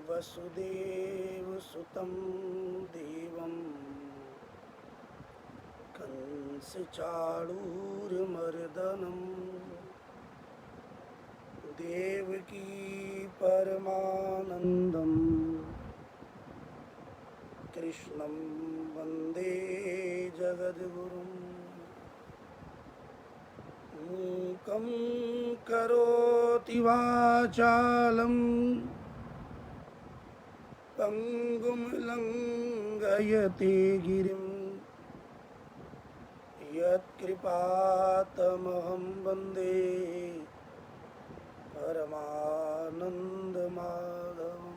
वसुदेवसुतं देवं कंसचाणूरमर्दनं देवकी परमानन्दं कृष्णं वन्दे जगद्गुरुं मूकं करोति वाचालं पङ्गुं लङ्घयते गिरिं यत्कृपातमहं वन्दे परमानन्दमाधवम्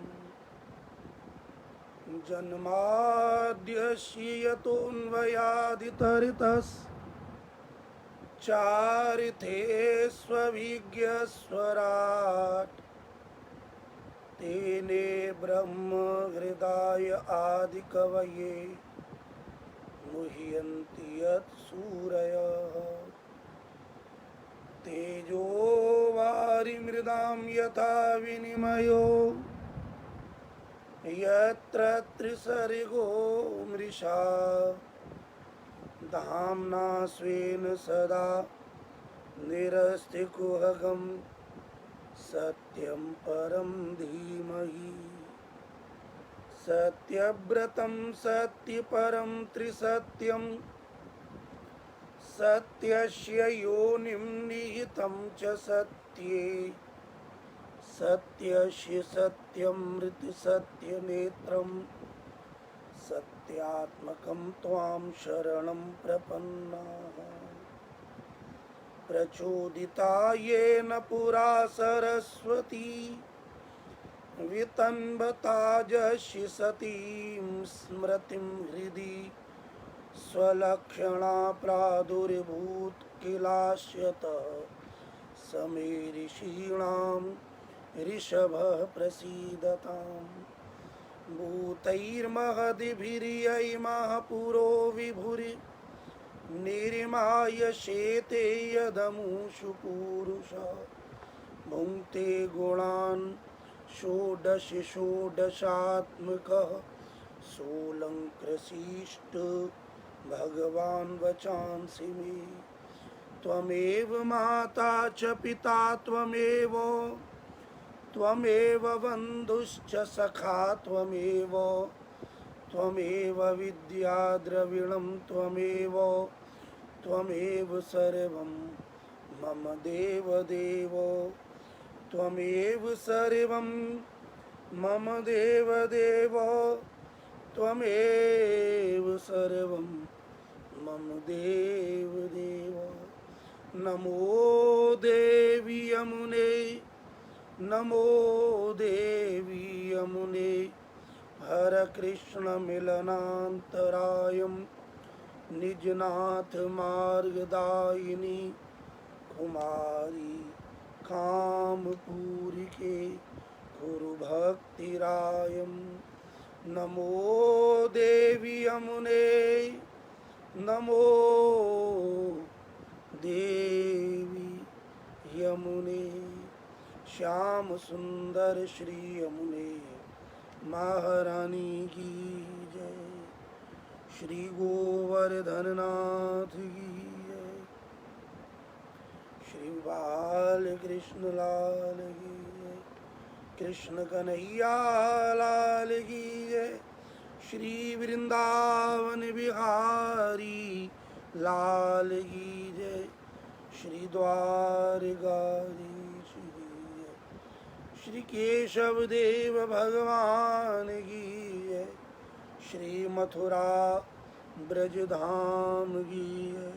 जन्माद्यस्य यतोऽन्वयादितरितश्चारितेष्वभिज्ञस्वराट् तेने ब्रह्महृदाय आदिकवये मुह्यन्ति यत्सूरयः तेजो वारिमृदां यथा विनिमयो यत्र त्रिसर्गो मृषा धाम्ना स्वेन सदा निरस्तिकुहकं सत्यं परं धीमहि सत्यव्रतं सत्यपरं त्रिसत्यं सत्यस्य योनिं निहितं च सत्ये सत्यस्य सत्यमृतसत्यनेत्रं सत्यात्मकं त्वां शरणं प्रपन्नाः प्रचोदिता येन पुरा सरस्वती वितन्वता जस्य सतीं स्मृतिं हृदि स्वलक्षणा प्रादुर्भूत किलास्यतः समे ऋषीणां ऋषभः प्रसीदताम् भूतैर्महद्भिर्यैमः पुरो विभुरि निर्माय शेते यदमुषु पूरुषा भुङ्क्ते गुणान् षोडश षोडशात्मकः सोऽलङ्कृशिष्ट भगवान् वचांसि मे त्वमेव माता च पिता त्वमेव बन्धुश्च सखा त्वमेव विद्या द्रविणं त्वमेव सर्वं मम देवदेव त्वमेव सर्वं मम देवदेव त्वमेव सर्वं मम देवदेव नमो देवी यमुने नमो देवी यमुने हर कृष्ण मिलनान्तरायं निजनाथ मार्गदायिनी कुमारी कामपूरिके कुरु भक्तिरायं नमो देवी यमुने नमो देवी यमुने श्याम सुंदर श्री यमुने महारानी की जय श्री गोवर्धननाथ की जय श्री बाल कृष्ण लाल की जय कृष्ण कन्हैया लाल की जय श्री वृंदावन बिहारी लाल की जय श्री द्वारकाधीश श्री केशव देव भगवान की जय श्री मथुरा ब्रजधाम की जय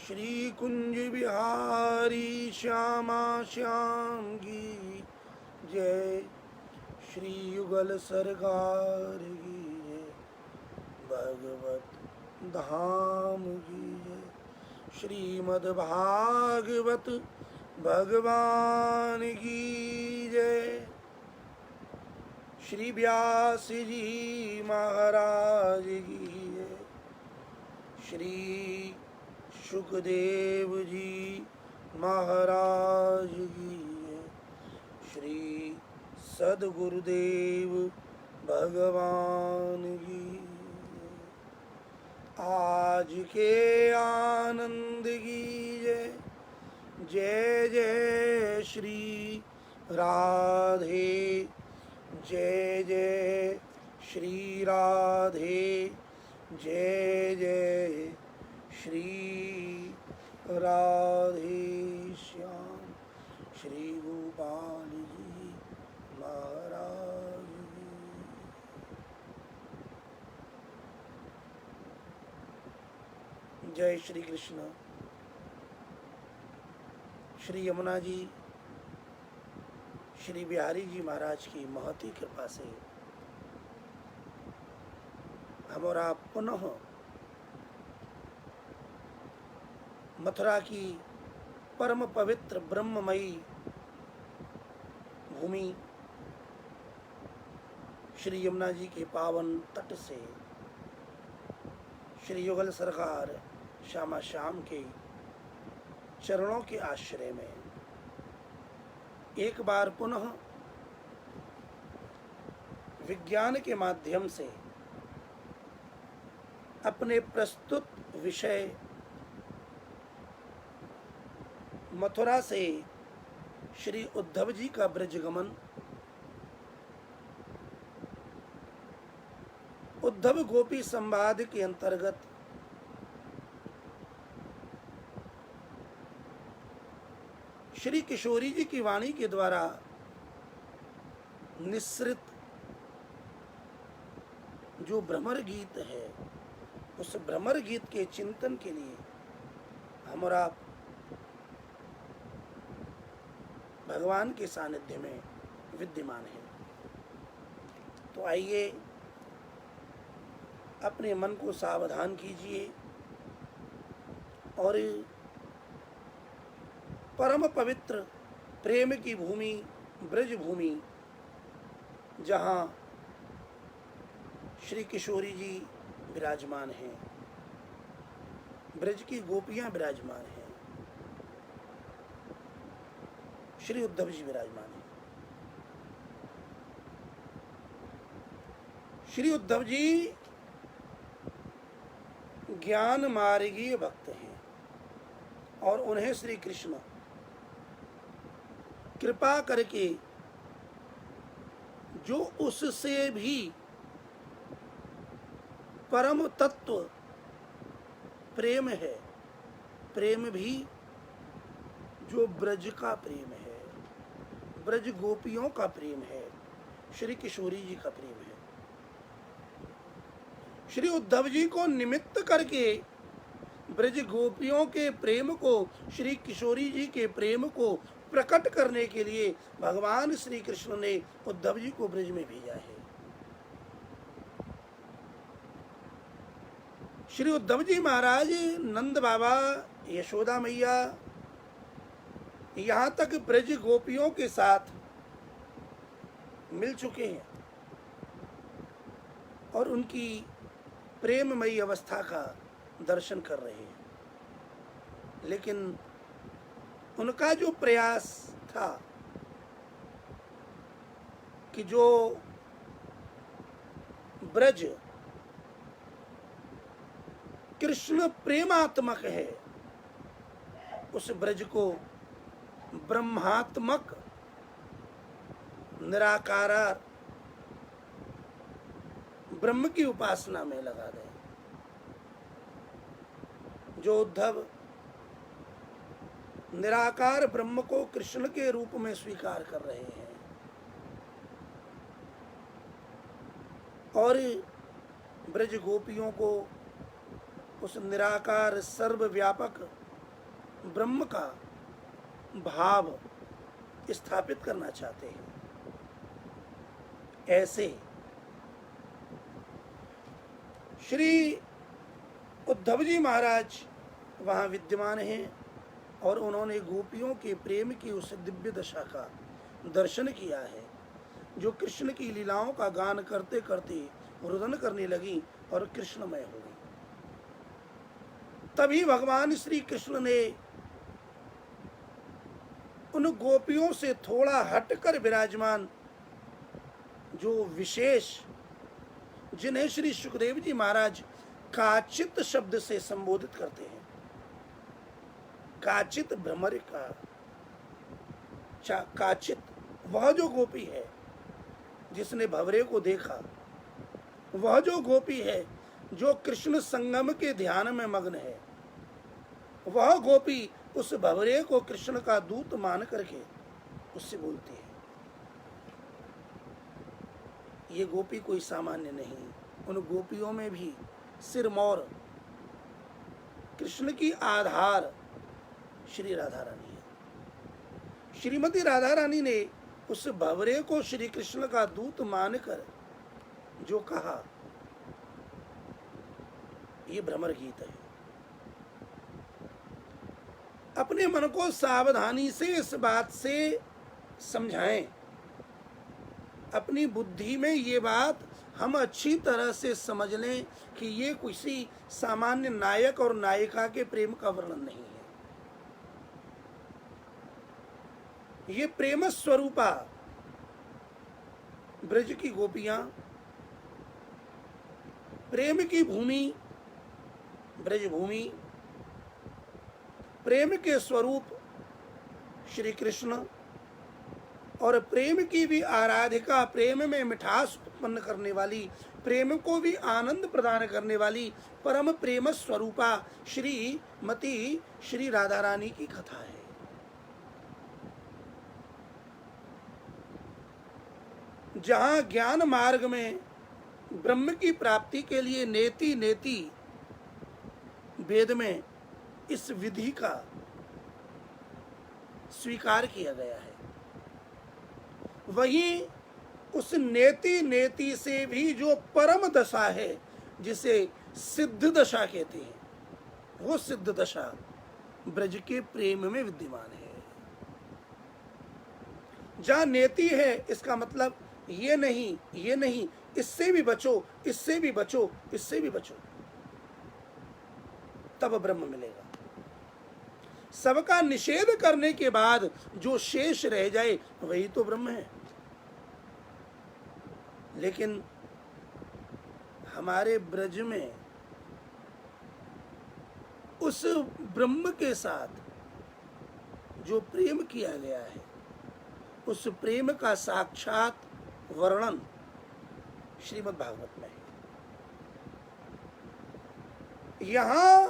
श्री कुंज बिहारी श्यामा श्याम की जय श्री युगल सरकार की जय भगवत धाम की जय श्रीमद् भागवत भगवान की जय श्री व्यास जी महाराज की जय श्री सुखदेव जी महाराज की जय, श्री सदगुरुदेव भगवान की। आज के आनंद की जय। जय जय श्री राधे। जय जय श्री राधे। जय जय श्री राधे श्याम। श्री गोपाल जी महाराज की। जय श्री कृष्ण। श्री यमुना जी श्री बिहारी जी महाराज की महती कृपा से हम और आप पुनः मथुरा की परम पवित्र ब्रह्ममयी भूमि श्री यमुना जी के पावन तट से श्री युगल सरकार श्यामा श्याम के चरणों के आश्रय में एक बार पुनः विज्ञान के माध्यम से अपने प्रस्तुत विषय मथुरा से श्री उद्धव जी का ब्रजगमन, उद्धव गोपी संवाद के अंतर्गत श्री किशोरी जी की वाणी के द्वारा निस्सृत जो भ्रमर गीत है, उस भ्रमर गीत के चिंतन के लिए हम और आप भगवान के सानिध्य में विद्यमान हैं। तो आइए अपने मन को सावधान कीजिए और परम पवित्र प्रेम की भूमि ब्रज भूमि, जहाँ श्री किशोरी जी विराजमान हैं, ब्रज की गोपियां विराजमान हैं, श्री उद्धव जी विराजमान हैं। श्री उद्धव जी ज्ञान मार्गीय भक्त हैं और उन्हें श्री कृष्ण कृपा करके जो उससे भी परम तत्व प्रेम है, प्रेम भी जो ब्रज का प्रेम है, ब्रज गोपियों का प्रेम है, श्री किशोरी जी का प्रेम है, श्री उद्धव जी को निमित्त करके ब्रज गोपियों के प्रेम को, श्री किशोरी जी के प्रेम को प्रकट करने के लिए भगवान श्री कृष्ण ने उद्धव जी को ब्रज में भेजा है। श्री उद्धव जी महाराज नंद बाबा, यशोदा मैया, यहाँ तक ब्रज गोपियों के साथ मिल चुके हैं और उनकी प्रेममयी अवस्था का दर्शन कर रहे हैं। लेकिन उनका जो प्रयास था कि जो ब्रज कृष्ण प्रेमात्मक है, उस ब्रज को ब्रह्मात्मक निराकार ब्रह्म की उपासना में लगा दें। जो उद्धव निराकार ब्रह्म को कृष्ण के रूप में स्वीकार कर रहे हैं और ब्रज गोपियों को उस निराकार सर्वव्यापक ब्रह्म का भाव स्थापित करना चाहते हैं, ऐसे श्री उद्धव जी महाराज वहाँ विद्यमान हैं और उन्होंने गोपियों के प्रेम की उस दिव्य दशा का दर्शन किया है, जो कृष्ण की लीलाओं का गान करते करते रुदन करने लगी और कृष्णमय हो गई। तभी भगवान श्री कृष्ण ने उन गोपियों से थोड़ा हटकर विराजमान जो विशेष, जिन्हें श्री सुखदेव जी महाराज काचित शब्द से संबोधित करते हैं। काचित भ्रमर का, काचित वह जो गोपी है जिसने भंवरे को देखा, वह जो गोपी है जो कृष्ण संगम के ध्यान में मग्न है, वह गोपी उस भंवरे को कृष्ण का दूत मान करके उससे बोलती है। ये गोपी कोई सामान्य नहीं, उन गोपियों में भी सिरमौर कृष्ण की आधार श्री राधा रानी है। श्रीमती राधा रानी ने उस भंवरे को श्री कृष्ण का दूत मानकर जो कहा, ये भ्रमर गीत है। अपने मन को सावधानी से इस बात से समझाएं, अपनी बुद्धि में ये बात हम अच्छी तरह से समझ लें कि ये किसी सामान्य नायक और नायिका के प्रेम का वर्णन नहीं है। ये प्रेम स्वरूपा ब्रज की गोपियां, प्रेम की भूमि ब्रज भूमि, प्रेम के स्वरूप श्री कृष्ण और प्रेम की भी आराधिका, प्रेम में मिठास उत्पन्न करने वाली, प्रेम को भी आनंद प्रदान करने वाली परम प्रेम स्वरूपा श्रीमती श्री राधा रानी की कथा है। जहां ज्ञान मार्ग में ब्रह्म की प्राप्ति के लिए नेति नेति वेद में इस विधि का स्वीकार किया गया है, वहीं उस नेति नेति से भी जो परम दशा है जिसे सिद्ध दशा कहते हैं, वो सिद्ध दशा ब्रज के प्रेम में विद्यमान है। जहां नेति है इसका मतलब ये नहीं, इससे भी बचो, इससे भी बचो, इससे भी बचो, तब ब्रह्म मिलेगा। सबका निषेध करने के बाद जो शेष रह जाए वही तो ब्रह्म है। लेकिन हमारे ब्रज में उस ब्रह्म के साथ जो प्रेम किया गया है, उस प्रेम का साक्षात वर्णन श्रीमद् भागवत में है। यहां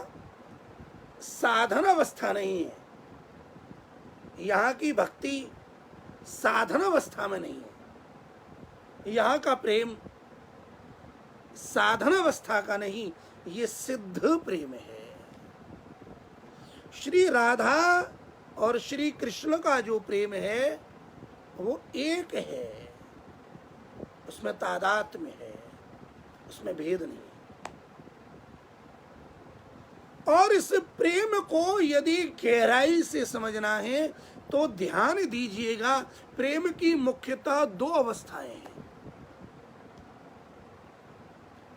साधन अवस्था नहीं है, यहां की भक्ति साधन अवस्था में नहीं है, यहां का प्रेम साधन अवस्था का नहीं, ये सिद्ध प्रेम है। श्री राधा और श्री कृष्ण का जो प्रेम है वो एक है, उसमें तादात्म्य है, उसमें भेद नहीं। और इस प्रेम को यदि गहराई से समझना है तो ध्यान दीजिएगा, प्रेम की मुख्यतः दो अवस्थाएं हैं।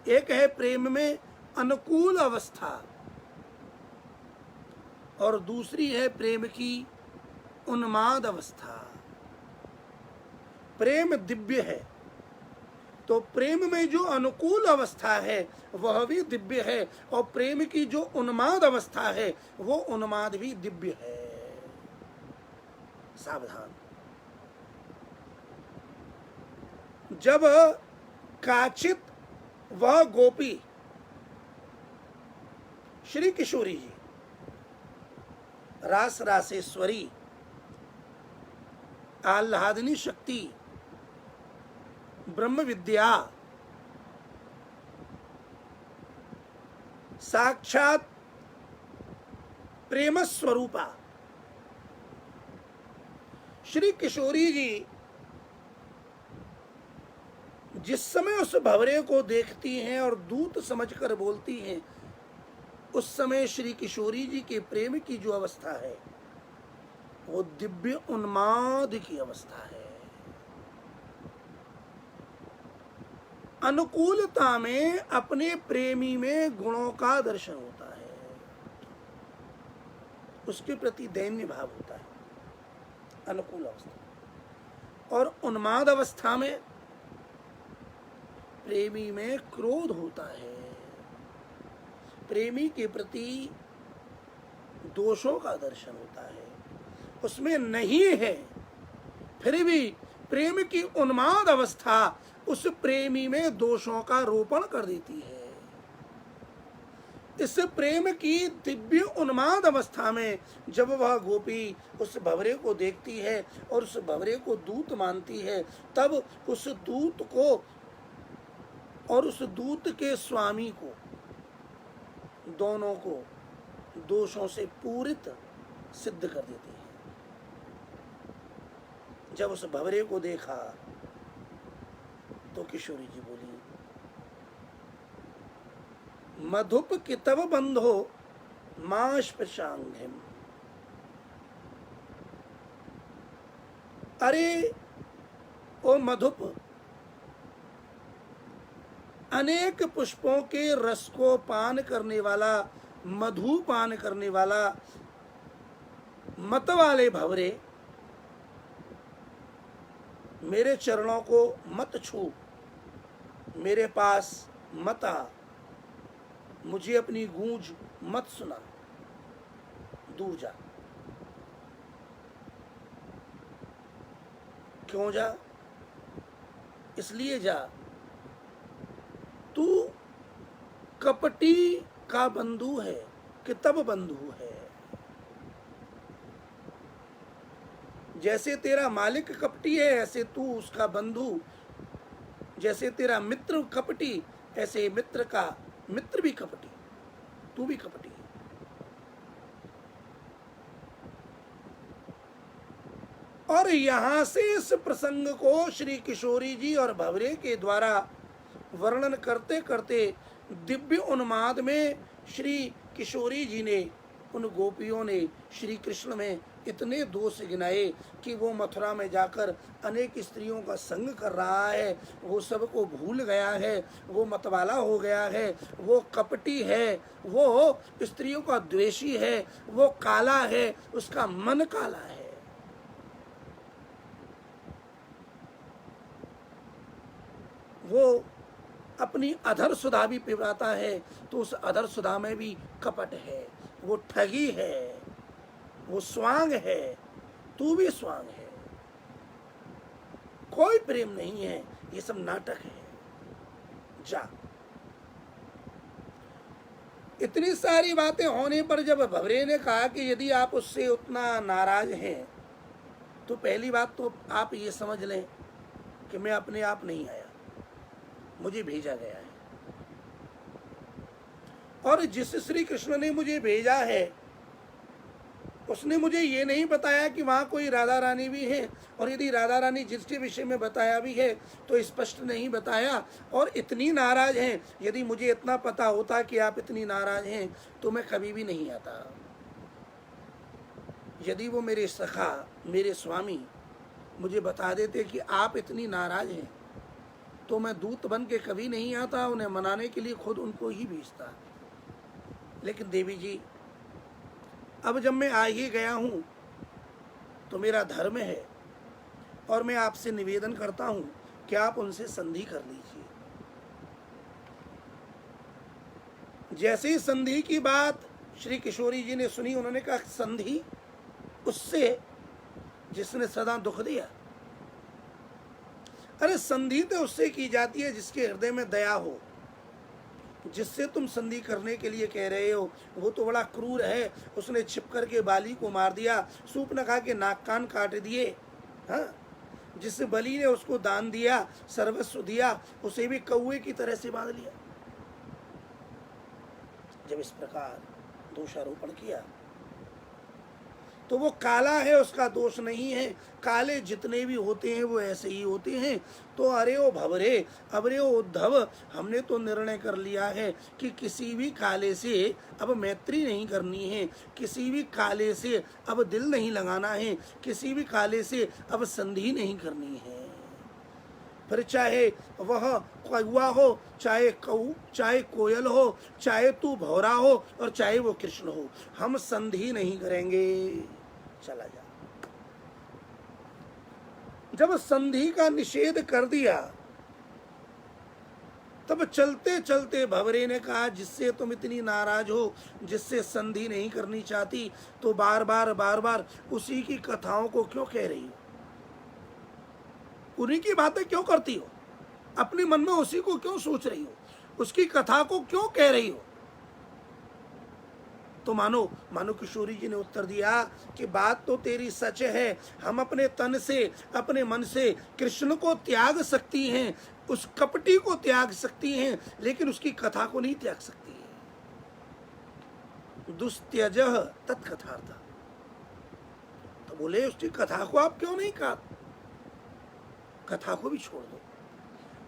एक है प्रेम में अनुकूल अवस्था और दूसरी है प्रेम की उन्माद अवस्था। प्रेम दिव्य है तो प्रेम में जो अनुकूल अवस्था है वह भी दिव्य है, और प्रेम की जो उन्माद अवस्था है वो उन्माद भी दिव्य है। सावधान। जब काचित वह गोपी श्री किशोरी जी रास रासेश्वरी आह्लादनी शक्ति ब्रह्म विद्या साक्षात प्रेम स्वरूपा श्री किशोरी जी जिस समय उस भंवरे को देखती हैं और दूत समझकर बोलती हैं, उस समय श्री किशोरी जी के प्रेम की जो अवस्था है वो दिव्य उन्माद की अवस्था है। अनुकूलता में अपने प्रेमी में गुणों का दर्शन होता है, उसके प्रति दैन्य भाव होता है अनुकूल अवस्था। और उन्माद अवस्था में प्रेमी में क्रोध होता है, प्रेमी के प्रति दोषों का दर्शन होता है, उसमें नहीं है, फिर भी प्रेम की उन्माद अवस्था उस प्रेमी में दोषों का रोपण कर देती है। इस प्रेम की दिव्य उन्माद अवस्था में जब वह गोपी उस भंवरे को देखती है और उस भंवरे को दूत मानती है, तब उस दूत को और उस दूत के स्वामी को, दोनों को दोषों से पूरित सिद्ध कर देती है। जब उस भंवरे को देखा तो किशोरी जी बोली, मधुप कितव बंधो मां स्पृशांघ्रिम। अरे ओ मधुप, अनेक पुष्पों के रस को पान करने वाला, मधु पान करने वाला मत वाले भंवरे, मेरे चरणों को मत छू, मेरे पास मत आ, मुझे अपनी गूंज मत सुना, दूर जा। क्यों जा? इसलिए जा, तू कपटी का बंधु है, कितब बंधु है। जैसे तेरा मालिक कपटी है, ऐसे तू उसका बंधु, जैसे तेरा मित्र कपटी, ऐसे मित्र का मित्र भी कपटी, तू भी कपटी है। और यहां से इस प्रसंग को श्री किशोरी जी और भंवरे के द्वारा वर्णन करते करते दिव्य उन्माद में श्री किशोरी जी ने, उन गोपियों ने श्री कृष्ण में इतने दोष गिनाए कि वो मथुरा में जाकर अनेक स्त्रियों का संग कर रहा है, वो सबको भूल गया है, वो मतवाला हो गया है, वो कपटी है, वो स्त्रियों का द्वेषी है, वो काला है, उसका मन काला है। वो अपनी अधर सुधा भी पिलाता है तो उस अधर सुधा में भी कपट है, वो ठगी है, वो स्वांग है, तू भी स्वांग है। कोई प्रेम नहीं है, ये सब नाटक है, जा। इतनी सारी बातें होने पर जब भंवरे ने कहा कि यदि आप उससे उतना नाराज हैं तो पहली बात तो आप ये समझ लें कि मैं अपने आप नहीं आया, मुझे भेजा गया है। और जिस श्री कृष्ण ने मुझे भेजा है उसने मुझे ये नहीं बताया कि वहाँ कोई राधा रानी भी है, और यदि राधा रानी जिसके विषय में बताया भी है तो स्पष्ट नहीं बताया, और इतनी नाराज हैं। यदि मुझे इतना पता होता कि आप इतनी नाराज हैं तो मैं कभी भी नहीं आता। यदि वो मेरे सखा, मेरे स्वामी मुझे बता देते कि आप इतनी नाराज हैं तो मैं दूत बन के कभी नहीं आता, उन्हें मनाने के लिए खुद उनको ही भेजता। लेकिन देवी जी, अब जब मैं आ ही गया हूं तो मेरा धर्म है और मैं आपसे निवेदन करता हूं कि आप उनसे संधि कर लीजिए। जैसे ही संधि की बात श्री किशोरी जी ने सुनी, उन्होंने कहा, संधि उससे जिसने सदा दुख दिया। अरे संधि तो उससे की जाती है जिसके हृदय में दया हो। जिससे तुम संधि करने के लिए कह रहे हो वो तो बड़ा क्रूर है, उसने छिप करके बाली को मार दिया, सूपनखा के नाक कान काट दिए। हाँ, जिस बलि ने उसको दान दिया, सर्वस्व दिया, उसे भी कौवे की तरह से बांध लिया। जब इस प्रकार दोषारोपण किया तो वो काला है, उसका दोष नहीं है। काले जितने भी होते हैं वो ऐसे ही होते हैं। तो अरे ओ भंवरे, अरे ओ उद्धव, हमने तो निर्णय कर लिया है कि किसी भी काले से अब मैत्री नहीं करनी है, किसी भी काले से अब दिल नहीं लगाना है, किसी भी काले से अब संधि नहीं करनी है। फिर चाहे वह कौवा हो, चाहे कोयल हो, चाहे तू भौरा हो और चाहे वो कृष्ण हो, हम संधि नहीं करेंगे। चला जा। जब संधि का निषेध कर दिया तब चलते चलते भंवरे ने कहा, जिससे तुम इतनी नाराज हो, जिससे संधि नहीं करनी चाहती, तो बार बार उसी की कथाओं को क्यों कह रही हो? उन्हीं की बातें क्यों करती हो? अपने मन में उसी को क्यों सोच रही हो? उसकी कथा को क्यों कह रही हो? तो मानो किशोरी जी ने उत्तर दिया कि बात तो तेरी सच है, हम अपने तन से, अपने मन से कृष्ण को त्याग सकती हैं, उस कपटी को त्याग सकती हैं, लेकिन उसकी कथा को नहीं त्याग सकती है। दुस्त्यजः तत्कथार्थ। तो बोले उसकी कथा को आप क्यों नहीं कहा? कथा को भी छोड़ दो।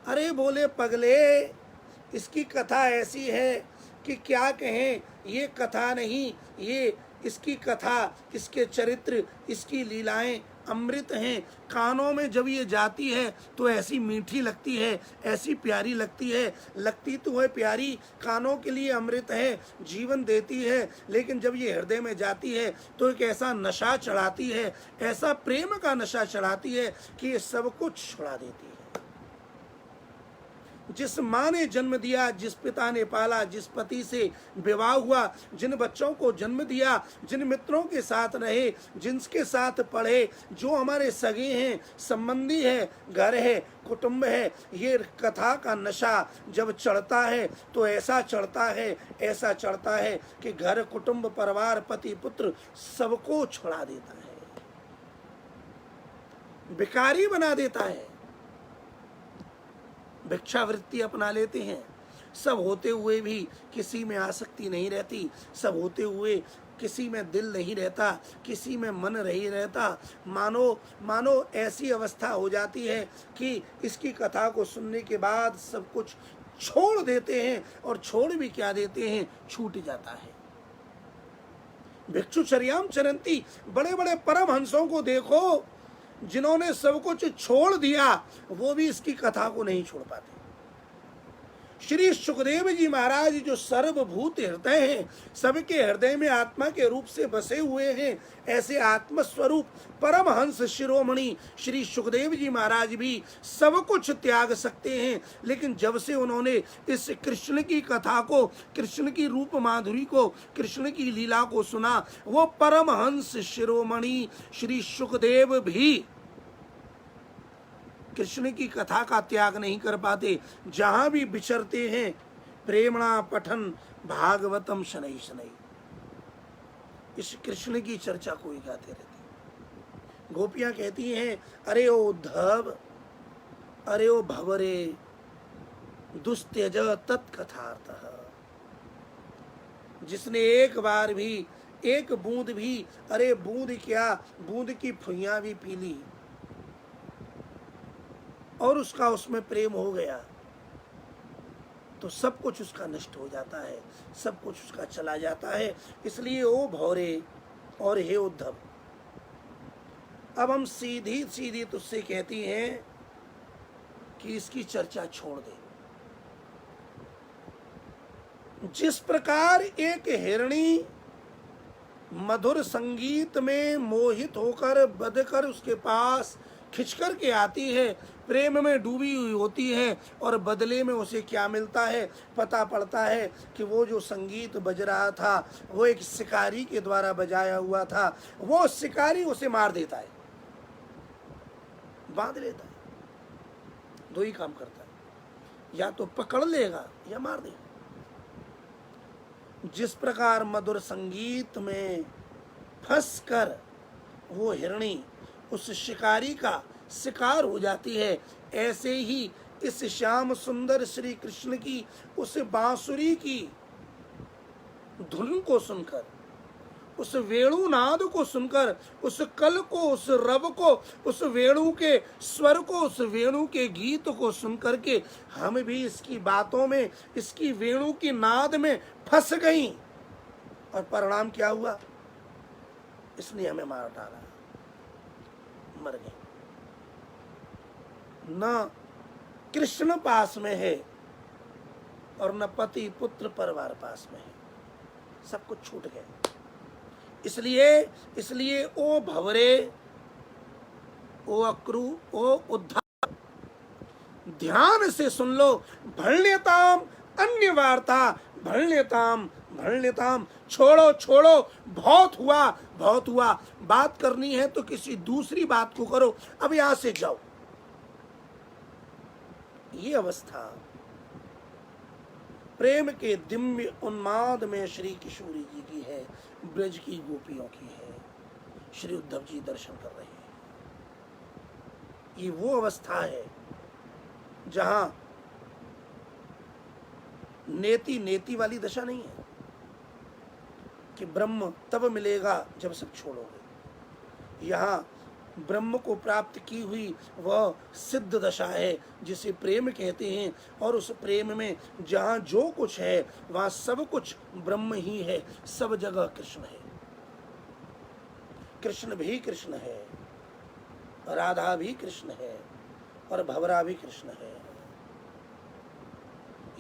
अरे बोले पगले, इसकी कथा ऐसी है कि क्या कहें, ये कथा नहीं, ये इसकी कथा, इसके चरित्र, इसकी लीलाएं अमृत हैं। कानों में जब ये जाती है तो ऐसी मीठी लगती है, ऐसी प्यारी लगती है, लगती तो है प्यारी, कानों के लिए अमृत है, जीवन देती है, लेकिन जब ये हृदय में जाती है तो एक ऐसा नशा चढ़ाती है, ऐसा प्रेम का नशा चढ़ाती है कि ये सब कुछ छुड़ा देती है। जिस माँ ने जन्म दिया, जिस पिता ने पाला, जिस पति से विवाह हुआ, जिन बच्चों को जन्म दिया, जिन मित्रों के साथ रहे, जिनके साथ पढ़े, जो हमारे सगे हैं, संबंधी है, घर है, कुटुंब है, ये कथा का नशा जब चढ़ता है तो ऐसा चढ़ता है, ऐसा चढ़ता है कि घर, कुटुंब, परिवार, पति, पुत्र सबको छुड़ा देता है, भिखारी बना देता है, भिक्षावृत्ति अपना लेते हैं। सब होते हुए भी किसी में आसक्ति नहीं रहती, सब होते हुए किसी में दिल नहीं रहता, किसी में मन नहीं रहता। मानो ऐसी अवस्था हो जाती है कि इसकी कथा को सुनने के बाद सब कुछ छोड़ देते हैं, और छोड़ भी क्या देते हैं, छूट जाता है। भिक्षुचर्याम चरंती, बड़े बड़े परमहंसों को देखो, जिन्होंने सब कुछ छोड़ दिया, वो भी इसकी कथा को नहीं छोड़ पाते। श्री सुखदेव जी महाराज जो सर्वभूत हृदय हैं, सबके हृदय में आत्मा के रूप से बसे हुए हैं, ऐसे आत्मस्वरूप परमहंस शिरोमणि श्री सुखदेव जी महाराज भी सब कुछ त्याग सकते हैं, लेकिन जब से उन्होंने इस कृष्ण की कथा को, कृष्ण की रूप माधुरी को, कृष्ण की लीला को सुना, वो परमहंस शिरोमणि श्री सुखदेव भी कृष्ण की कथा का त्याग नहीं कर पाते। जहां भी विचरते हैं, प्रेमणा पठन भागवतम शनै शनै, इस कृष्ण की चर्चा को ही गाते रहते। गोपियां कहती हैं, अरे ओ उद्धव, अरे ओ भंवरे, दुस्त्यज तत्कथार्थः। जिसने एक बार भी, एक बूंद भी, अरे बूंद क्या, बूंद की फुइयां भी पी ली और उसका उसमें प्रेम हो गया, तो सब कुछ उसका नष्ट हो जाता है, सब कुछ उसका चला जाता है। इसलिए ओ भंवरे और हे उद्धव, अब हम सीधी सीधी तुझसे कहती हैं कि इसकी चर्चा छोड़ दे। जिस प्रकार एक हिरणी मधुर संगीत में मोहित होकर, बदकर उसके पास खिंचकर के आती है, प्रेम में डूबी हुई होती है, और बदले में उसे क्या मिलता है, पता पड़ता है कि वो जो संगीत बज रहा था वो एक शिकारी के द्वारा बजाया हुआ था। वो शिकारी उसे मार देता है, बांध लेता है। दो ही काम करता है, या तो पकड़ लेगा या मार देगा। जिस प्रकार मधुर संगीत में फंसकर वो हिरणी उस शिकारी का शिकार हो जाती है, ऐसे ही इस श्याम सुंदर श्री कृष्ण की उस बांसुरी की धुन को सुनकर, उस वेणुनाद को सुनकर, उस कल को, उस रव को, उस वेणु के स्वर को, उस वेणु के गीत को सुनकर के हम भी इसकी बातों में, इसकी वेणु की नाद में फंस गई, और परिणाम क्या हुआ, इसने हमें मार डाला, मर गए। न कृष्ण पास में है और न पति पुत्र परिवार पास में है, सब कुछ छूट गए। इसलिए ओ भंवरे, ओ अक्रू, ओ उद्धव, ध्यान से सुन लो। भण्यताम अन्य वार्ता, भण्यताम भण्यताम। छोड़ो छोड़ो, बहुत हुआ बहुत हुआ। बात करनी है तो किसी दूसरी बात को करो, अब यहां से जाओ। ये अवस्था प्रेम के दिव्य उन्माद में श्री किशोरी जी की है, ब्रज की गोपियों की है। श्री उद्धव जी दर्शन कर रहे हैं। ये वो अवस्था है जहां नेति नेति वाली दशा नहीं है कि ब्रह्म तब मिलेगा जब सब छोड़ोगे। यहां ब्रह्म को प्राप्त की हुई वह सिद्ध दशा है जिसे प्रेम कहते हैं। और उस प्रेम में जहां जो कुछ है वहां सब कुछ ब्रह्म ही है, सब जगह कृष्ण है। कृष्ण भी कृष्ण है, राधा भी कृष्ण है, और भवरा भी कृष्ण है।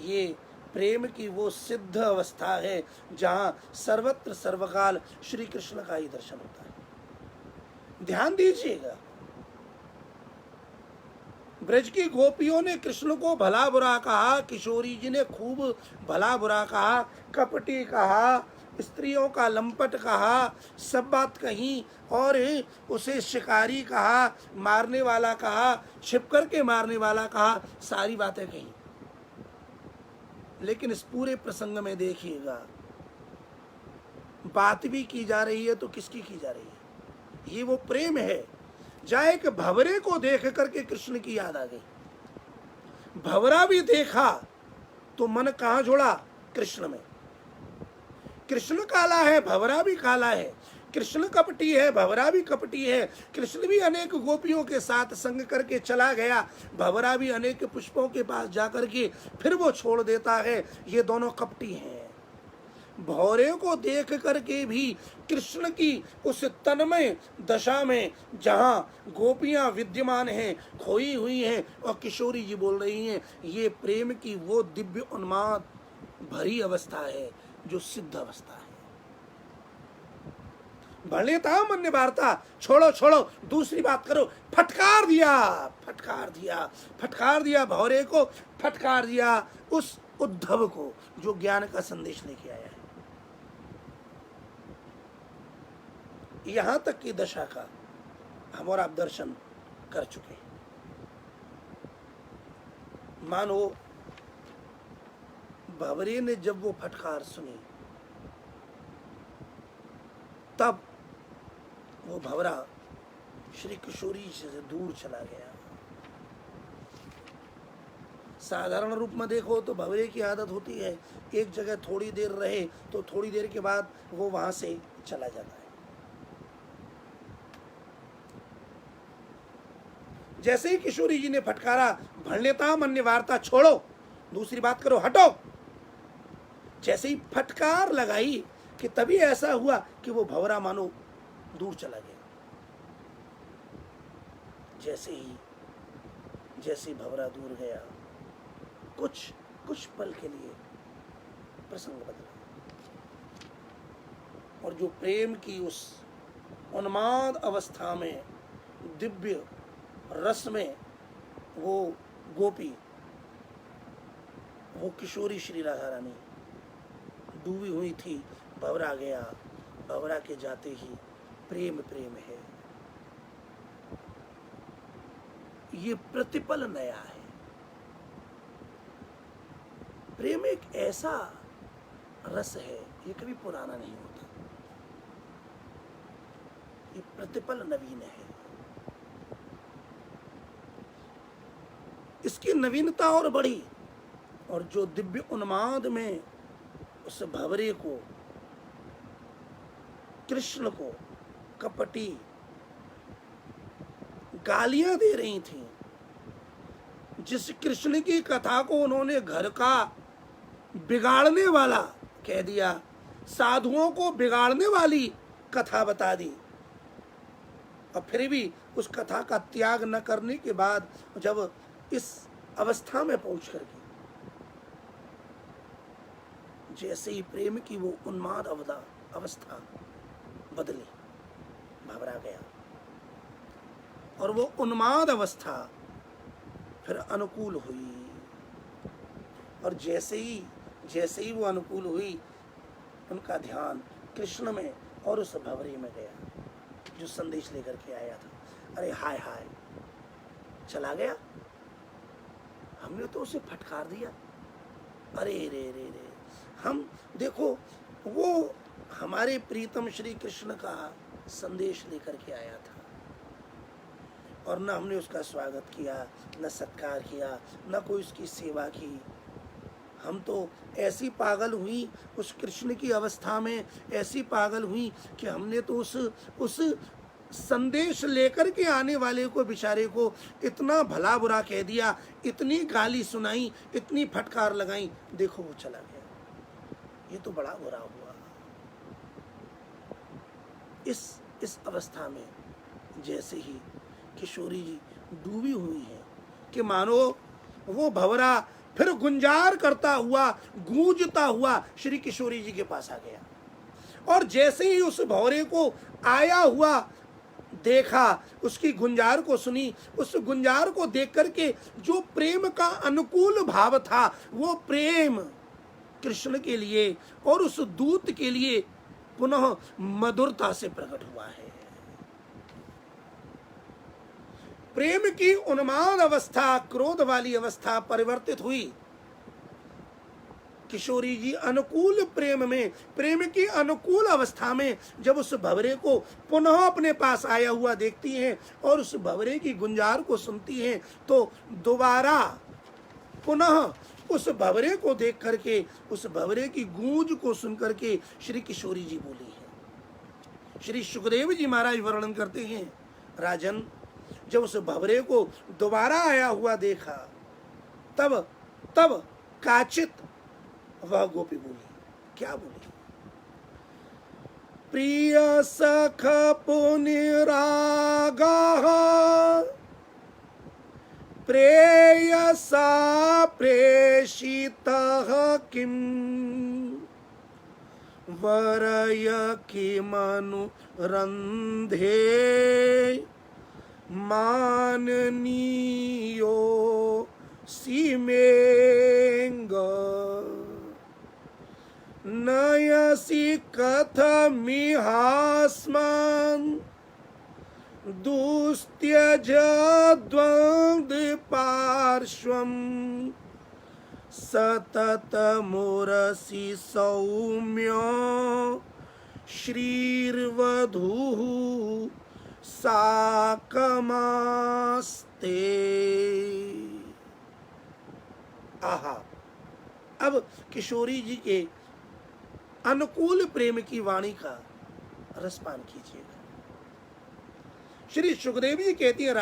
ये प्रेम की वो सिद्ध अवस्था है जहां सर्वत्र सर्वकाल श्री कृष्ण का ही दर्शन होता है। ध्यान दीजिएगा, ब्रज की गोपियों ने कृष्ण को भला बुरा कहा, किशोरी जी ने खूब भला बुरा कहा, कपटी कहा, स्त्रियों का लंपट कहा, सब बात कही, और उसे शिकारी कहा, मारने वाला कहा, छिप करके मारने वाला कहा, सारी बातें कही। लेकिन इस पूरे प्रसंग में देखिएगा, बात भी की जा रही है तो किसकी की जा रही है? ये वो प्रेम है जहां एक भंवरे को देख करके कृष्ण की याद आ गई। भंवरा भी देखा तो मन कहां जुड़ा? कृष्ण में। कृष्ण काला है, भंवरा भी काला है। कृष्ण कपटी है, भंवरा भी कपटी है। कृष्ण भी अनेक गोपियों के साथ संग करके चला गया, भंवरा भी अनेक पुष्पों के पास जाकर के फिर वो छोड़ देता है। ये दोनों कपटी हैं। भौरे को देख करके भी कृष्ण की उस तन्मय दशा में जहां गोपियां विद्यमान हैं, खोई हुई हैं, और किशोरी जी बोल रही हैं, ये प्रेम की वो दिव्य उन्माद भरी अवस्था है जो सिद्ध अवस्था है। भण्यताम अन्य वार्ता, छोड़ो छोड़ो, दूसरी बात करो। फटकार दिया, फटकार दिया, फटकार दिया भौरे को, फटकार दिया उस उद्धव को जो ज्ञान का संदेश लेके आया है। यहां तक की दशा का हम और आप दर्शन कर चुके हैं। मानो भंवरे ने जब वो फटकार सुनी तब वो भंवरा श्री किशोरी से दूर चला गया। साधारण रूप में देखो तो भंवरे की आदत होती है एक जगह थोड़ी देर रहे तो थोड़ी देर के बाद वो वहां से चला जाता है। जैसे ही किशोरी जी ने फटकारा, भण्यताम अन्य वार्ता, छोड़ो दूसरी बात करो, हटो। जैसे ही फटकार लगाई कि तभी ऐसा हुआ कि वो भंवरा मानो दूर चला गया। जैसे ही भंवरा दूर गया, कुछ पल के लिए प्रसंग बदला, और जो प्रेम की उस उन्माद अवस्था में, दिव्य रस में वो गोपी, वो किशोरी श्री राधा रानी डूबी हुई थी, भंवरा गया। भंवरा के जाते ही प्रेम प्रेम है। ये प्रतिपल नया है। प्रेम एक ऐसा रस है, ये कभी पुराना नहीं होता, ये प्रतिपल नवीन है। इसकी नवीनता और बढ़ी, और जो दिव्य उन्माद में उस भंवरे को, कृष्ण को कपटी गालियां दे रही थी, जिस कृष्ण की कथा को उन्होंने घर का बिगाड़ने वाला कह दिया, साधुओं को बिगाड़ने वाली कथा बता दी, और फिर भी उस कथा का त्याग न करने के बाद जब इस अवस्था में पहुंच करके जैसे ही प्रेम की वो उन्माद अवस्था बदली, भंवरा गया। और वो उन्माद अवस्था फिर अनुकूल हुई, और जैसे ही वो अनुकूल हुई, उनका ध्यान कृष्ण में और उस भंवरे में गया जो संदेश लेकर के आया था। अरे हाय हाय, चला गया, हमने तो उसे फटकार दिया। अरे रे रे रे, हम देखो, वो हमारे प्रीतम श्री कृष्ण का संदेश लेकर के आया था, और न हमने उसका स्वागत किया, न सत्कार किया, न कोई उसकी सेवा की। हम तो ऐसी पागल हुई उस कृष्ण की अवस्था में, ऐसी पागल हुई कि हमने तो उस संदेश लेकर के आने वाले को, बेचारे को इतना भला बुरा कह दिया, इतनी गाली सुनाई, इतनी फटकार लगाई, देखो वो चला गया। ये तो बड़ा बुरा हुआ। इस अवस्था में जैसे ही किशोरी जी डूबी हुई है कि मानो वो भंवरा फिर गुंजार करता हुआ, गूंजता हुआ श्री किशोरी जी के पास आ गया, और जैसे ही उस भंवरे को आया हुआ देखा, उसकी गुंजार को सुनी, उस गुंजार को देख करके जो प्रेम का अनुकूल भाव था, वो प्रेम कृष्ण के लिए और उस दूत के लिए पुनः मधुरता से प्रकट हुआ है। प्रेम की उन्माद अवस्था, क्रोध वाली अवस्था परिवर्तित हुई। किशोरी जी अनुकूल प्रेम में, प्रेम की अनुकूल अवस्था में जब उस भंवरे को पुनः अपने पास आया हुआ देखती हैं और उस भंवरे की गुंजार को सुनती हैं, तो दोबारा पुनः उस भंवरे को देख करके, उस भंवरे की गूंज को सुन करके श्री किशोरी जी बोली है। श्री सुखदेव जी महाराज वर्णन करते हैं, राजन, जब उस भंवरे को दोबारा आया हुआ देखा, तब काचित वह गोपी बोली। क्या बोली? प्रिय सख पुनिरागा प्रेयसा प्रेषितः किम वरय किमनु रंधे माननीयो सीमेंग नयसि कथमिहास्मान् दुस्त्यज द्वन्द्वपार्श्वम् सततमुरसि सौम्य श्रीर्वधूः साकमास्ते। आहा, अब किशोरी जी के अनुकूल प्रेम की वाणी का रसपान कीजिएगा। श्री सुखदेव जी कहती है,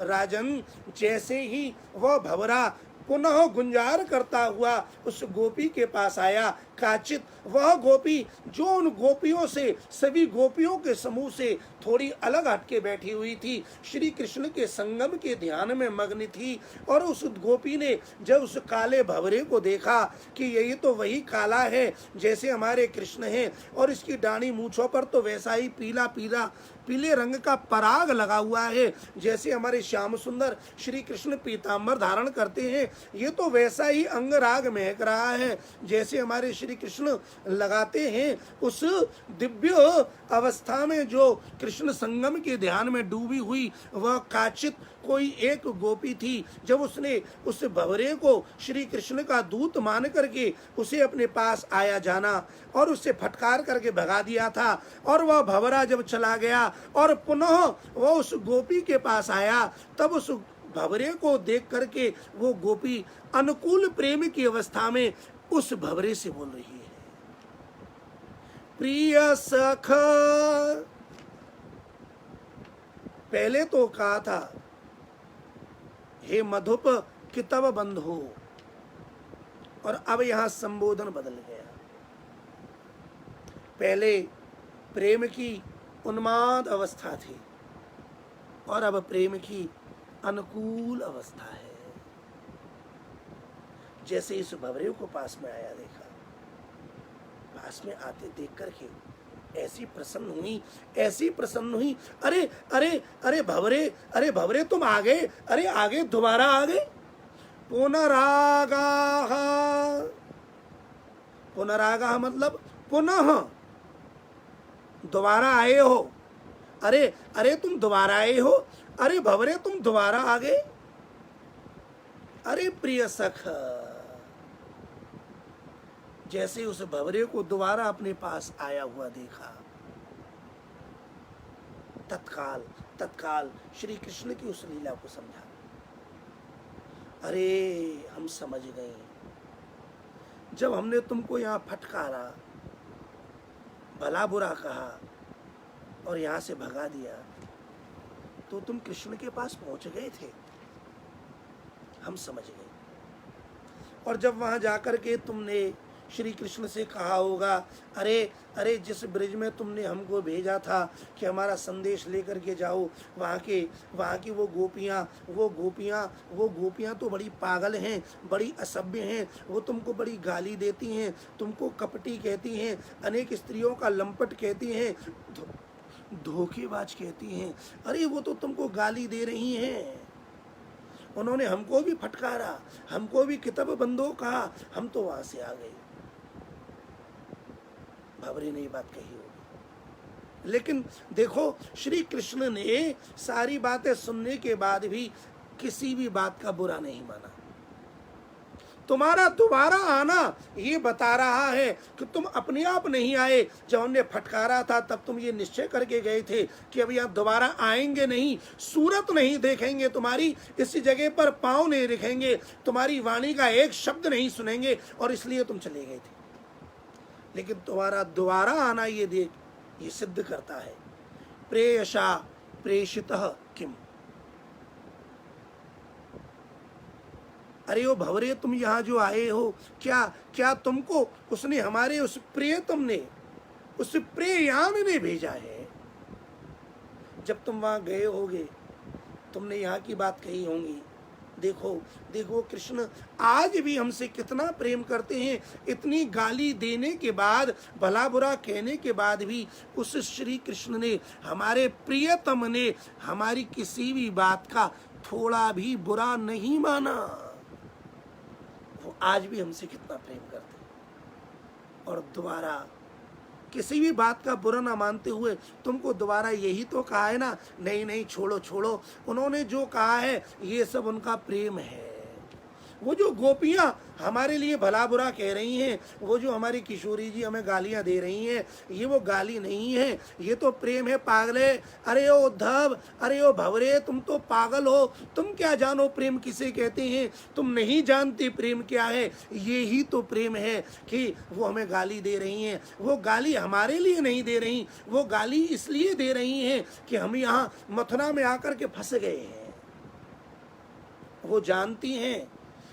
राजन, जैसे ही वह भंवरा पुनः गुंजार करता हुआ उस गोपी के पास आया, काचित वह गोपी जो उन गोपियों से, सभी गोपियों के समूह से थोड़ी अलग हटके बैठी हुई थी, श्री कृष्ण के संगम के ध्यान में मग्न थी, और उस गोपी ने जब उस काले भंवरे को देखा कि यही तो वही काला है जैसे हमारे कृष्ण हैं, और इसकी डानी मूंछों पर तो वैसा ही पीले रंग का पराग लगा हुआ है जैसे हमारे श्याम सुंदर श्री कृष्ण पीतांबर धारण करते हैं, ये तो वैसा ही अंगराग महक रहा है जैसे हमारे श्री कृष्ण लगाते हैं। उस दिव्य अवस्था में जो कृष्ण संगम के ध्यान में डूबी हुई वह काचित कोई एक गोपी थी, जब उसने उस भंवरे को श्री कृष्ण का दूत मान करके उसे अपने पास आया जाना और उससे फटकार करके भगा दिया था, और वह भंवरा जब चला गया और पुनः वह उस गोपी के पास आया, तब उस भंवरे को देख करके वो गोपी अनुकूल प्रेम की अवस्था में उस भंवरे से बोल रही है, प्रिय सख। पहले तो कहा था, हे मधुप कि तब बंधु, और अब यहां संबोधन बदल गया। पहले प्रेम की उन्माद अवस्था थी और अब प्रेम की अनुकूल अवस्था है। जैसे इस भंवरे को पास में आया देखा, पास में आते देख करके ऐसी प्रसन्न हुई, ऐसी प्रसन्न हुई। अरे अरे अरे भवरे, अरे भवरे तुम आ गए, अरे आगे दोबारा आ गए। पुनरागाह, पुनरागाह मतलब पुनः दोबारा आए हो। अरे अरे तुम दोबारा आए हो, अरे भवरे तुम दोबारा आ गए। अरे प्रिय सख, जैसे उस भवरे को दोबारा अपने पास आया हुआ देखा, तत्काल तत्काल श्री कृष्ण की उस लीला को समझा। अरे हम समझ गए, जब हमने तुमको यहाँ फटकारा, भला बुरा कहा और यहाँ से भगा दिया, तो तुम कृष्ण के पास पहुंच गए थे, हम समझ गए। और जब वहां जाकर के तुमने श्री कृष्ण से कहा होगा, अरे अरे जिस ब्रिज में तुमने हमको भेजा था कि हमारा संदेश लेकर के जाओ, वहाँ की वो गोपियाँ तो बड़ी पागल हैं, बड़ी असभ्य हैं, वो तुमको बड़ी गाली देती हैं, तुमको कपटी कहती हैं, अनेक स्त्रियों का लंपट कहती हैं, धोखेबाज कहती हैं। अरे वो तो तुमको गाली दे रही हैं। उन्होंने हमको भी फटकारा, हमको भी किताब बंदो कहा, हम तो वहां से आ गए। भवरे ने ये बात कही होगी, लेकिन देखो श्री कृष्ण ने सारी बातें सुनने के बाद भी किसी भी बात का बुरा नहीं माना। तुम्हारा दोबारा आना ये बता रहा है कि तुम अपने आप नहीं आए। जब हमने फटकारा था तब तुम ये निश्चय करके गए थे कि अभी आप दोबारा आएंगे नहीं, सूरत नहीं देखेंगे तुम्हारी, इसी जगह पर पांव नहीं रखेंगे, तुम्हारी वाणी का एक शब्द नहीं सुनेंगे, और इसलिए तुम चले गए थे। लेकिन तुम्हारा दोबारा आना ये सिद्ध करता है, प्रेयसा प्रेषितः किम। अरे ओ भवरे तुम यहाँ जो आए हो, क्या तुमको उसने, हमारे उस प्रियतम ने, उस प्रेयान ने भेजा है? जब तुम वहां गए होगे तुमने यहाँ की बात कही होंगी, देखो कृष्ण आज भी हमसे कितना प्रेम करते हैं। इतनी गाली देने के बाद, भला बुरा कहने के बाद भी उस श्री कृष्ण ने, हमारे प्रियतम ने, हमारी किसी भी बात का थोड़ा भी बुरा नहीं माना। वो आज भी हमसे कितना प्रेम करते हैं, और दोबारा किसी भी बात का बुरा ना मानते हुए तुमको दोबारा यही तो कहा है ना, नहीं छोड़ो, उन्होंने जो कहा है ये सब उनका प्रेम है। वो जो गोपियां हमारे लिए भला बुरा कह रही हैं, वो जो हमारी किशोरी जी हमें गालियां दे रही हैं, ये वो गाली नहीं है, ये तो प्रेम है। पागले, अरे ओ उद्धव, अरे ओ भवरे, तुम तो पागल हो, तुम क्या जानो प्रेम किसे कहते हैं, तुम नहीं जानते प्रेम क्या है। ये ही तो प्रेम है कि वो हमें गाली दे रही हैं। वो गाली हमारे लिए नहीं दे रही, वो गाली इसलिए दे रही हैं कि हम यहाँ मथुरा में आकर के फंस गए हैं। वो जानती हैं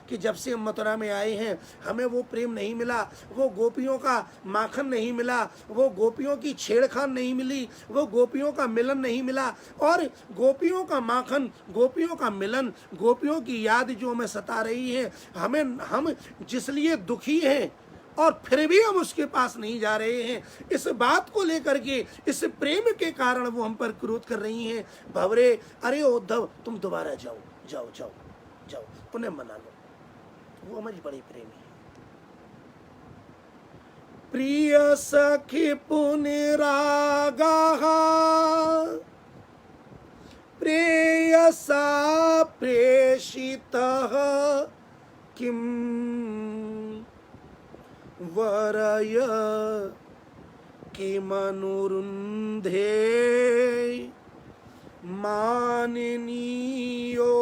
कि जब से हम मथुरा में आए हैं हमें वो प्रेम नहीं मिला, वो गोपियों का माखन नहीं मिला, वो गोपियों की छेड़खान नहीं मिली, वो गोपियों का मिलन नहीं मिला। और गोपियों का माखन, गोपियों का मिलन, गोपियों की याद जो हमें सता रही है, हम जिसलिए दुखी हैं और फिर भी हम उसके पास नहीं जा रहे हैं, इस बात को लेकर के, इस प्रेम के कारण वो हम पर क्रोध कर रही हैं। भवरे, अरे उद्धव, तुम दोबारा जाओ, उन्हें मना लो, वो हमारी बड़ी प्रेमी है। प्रिय सखी पुनरागाः प्रेयसा प्रेषितः किम वरय किमनुरुन्धे माननीयो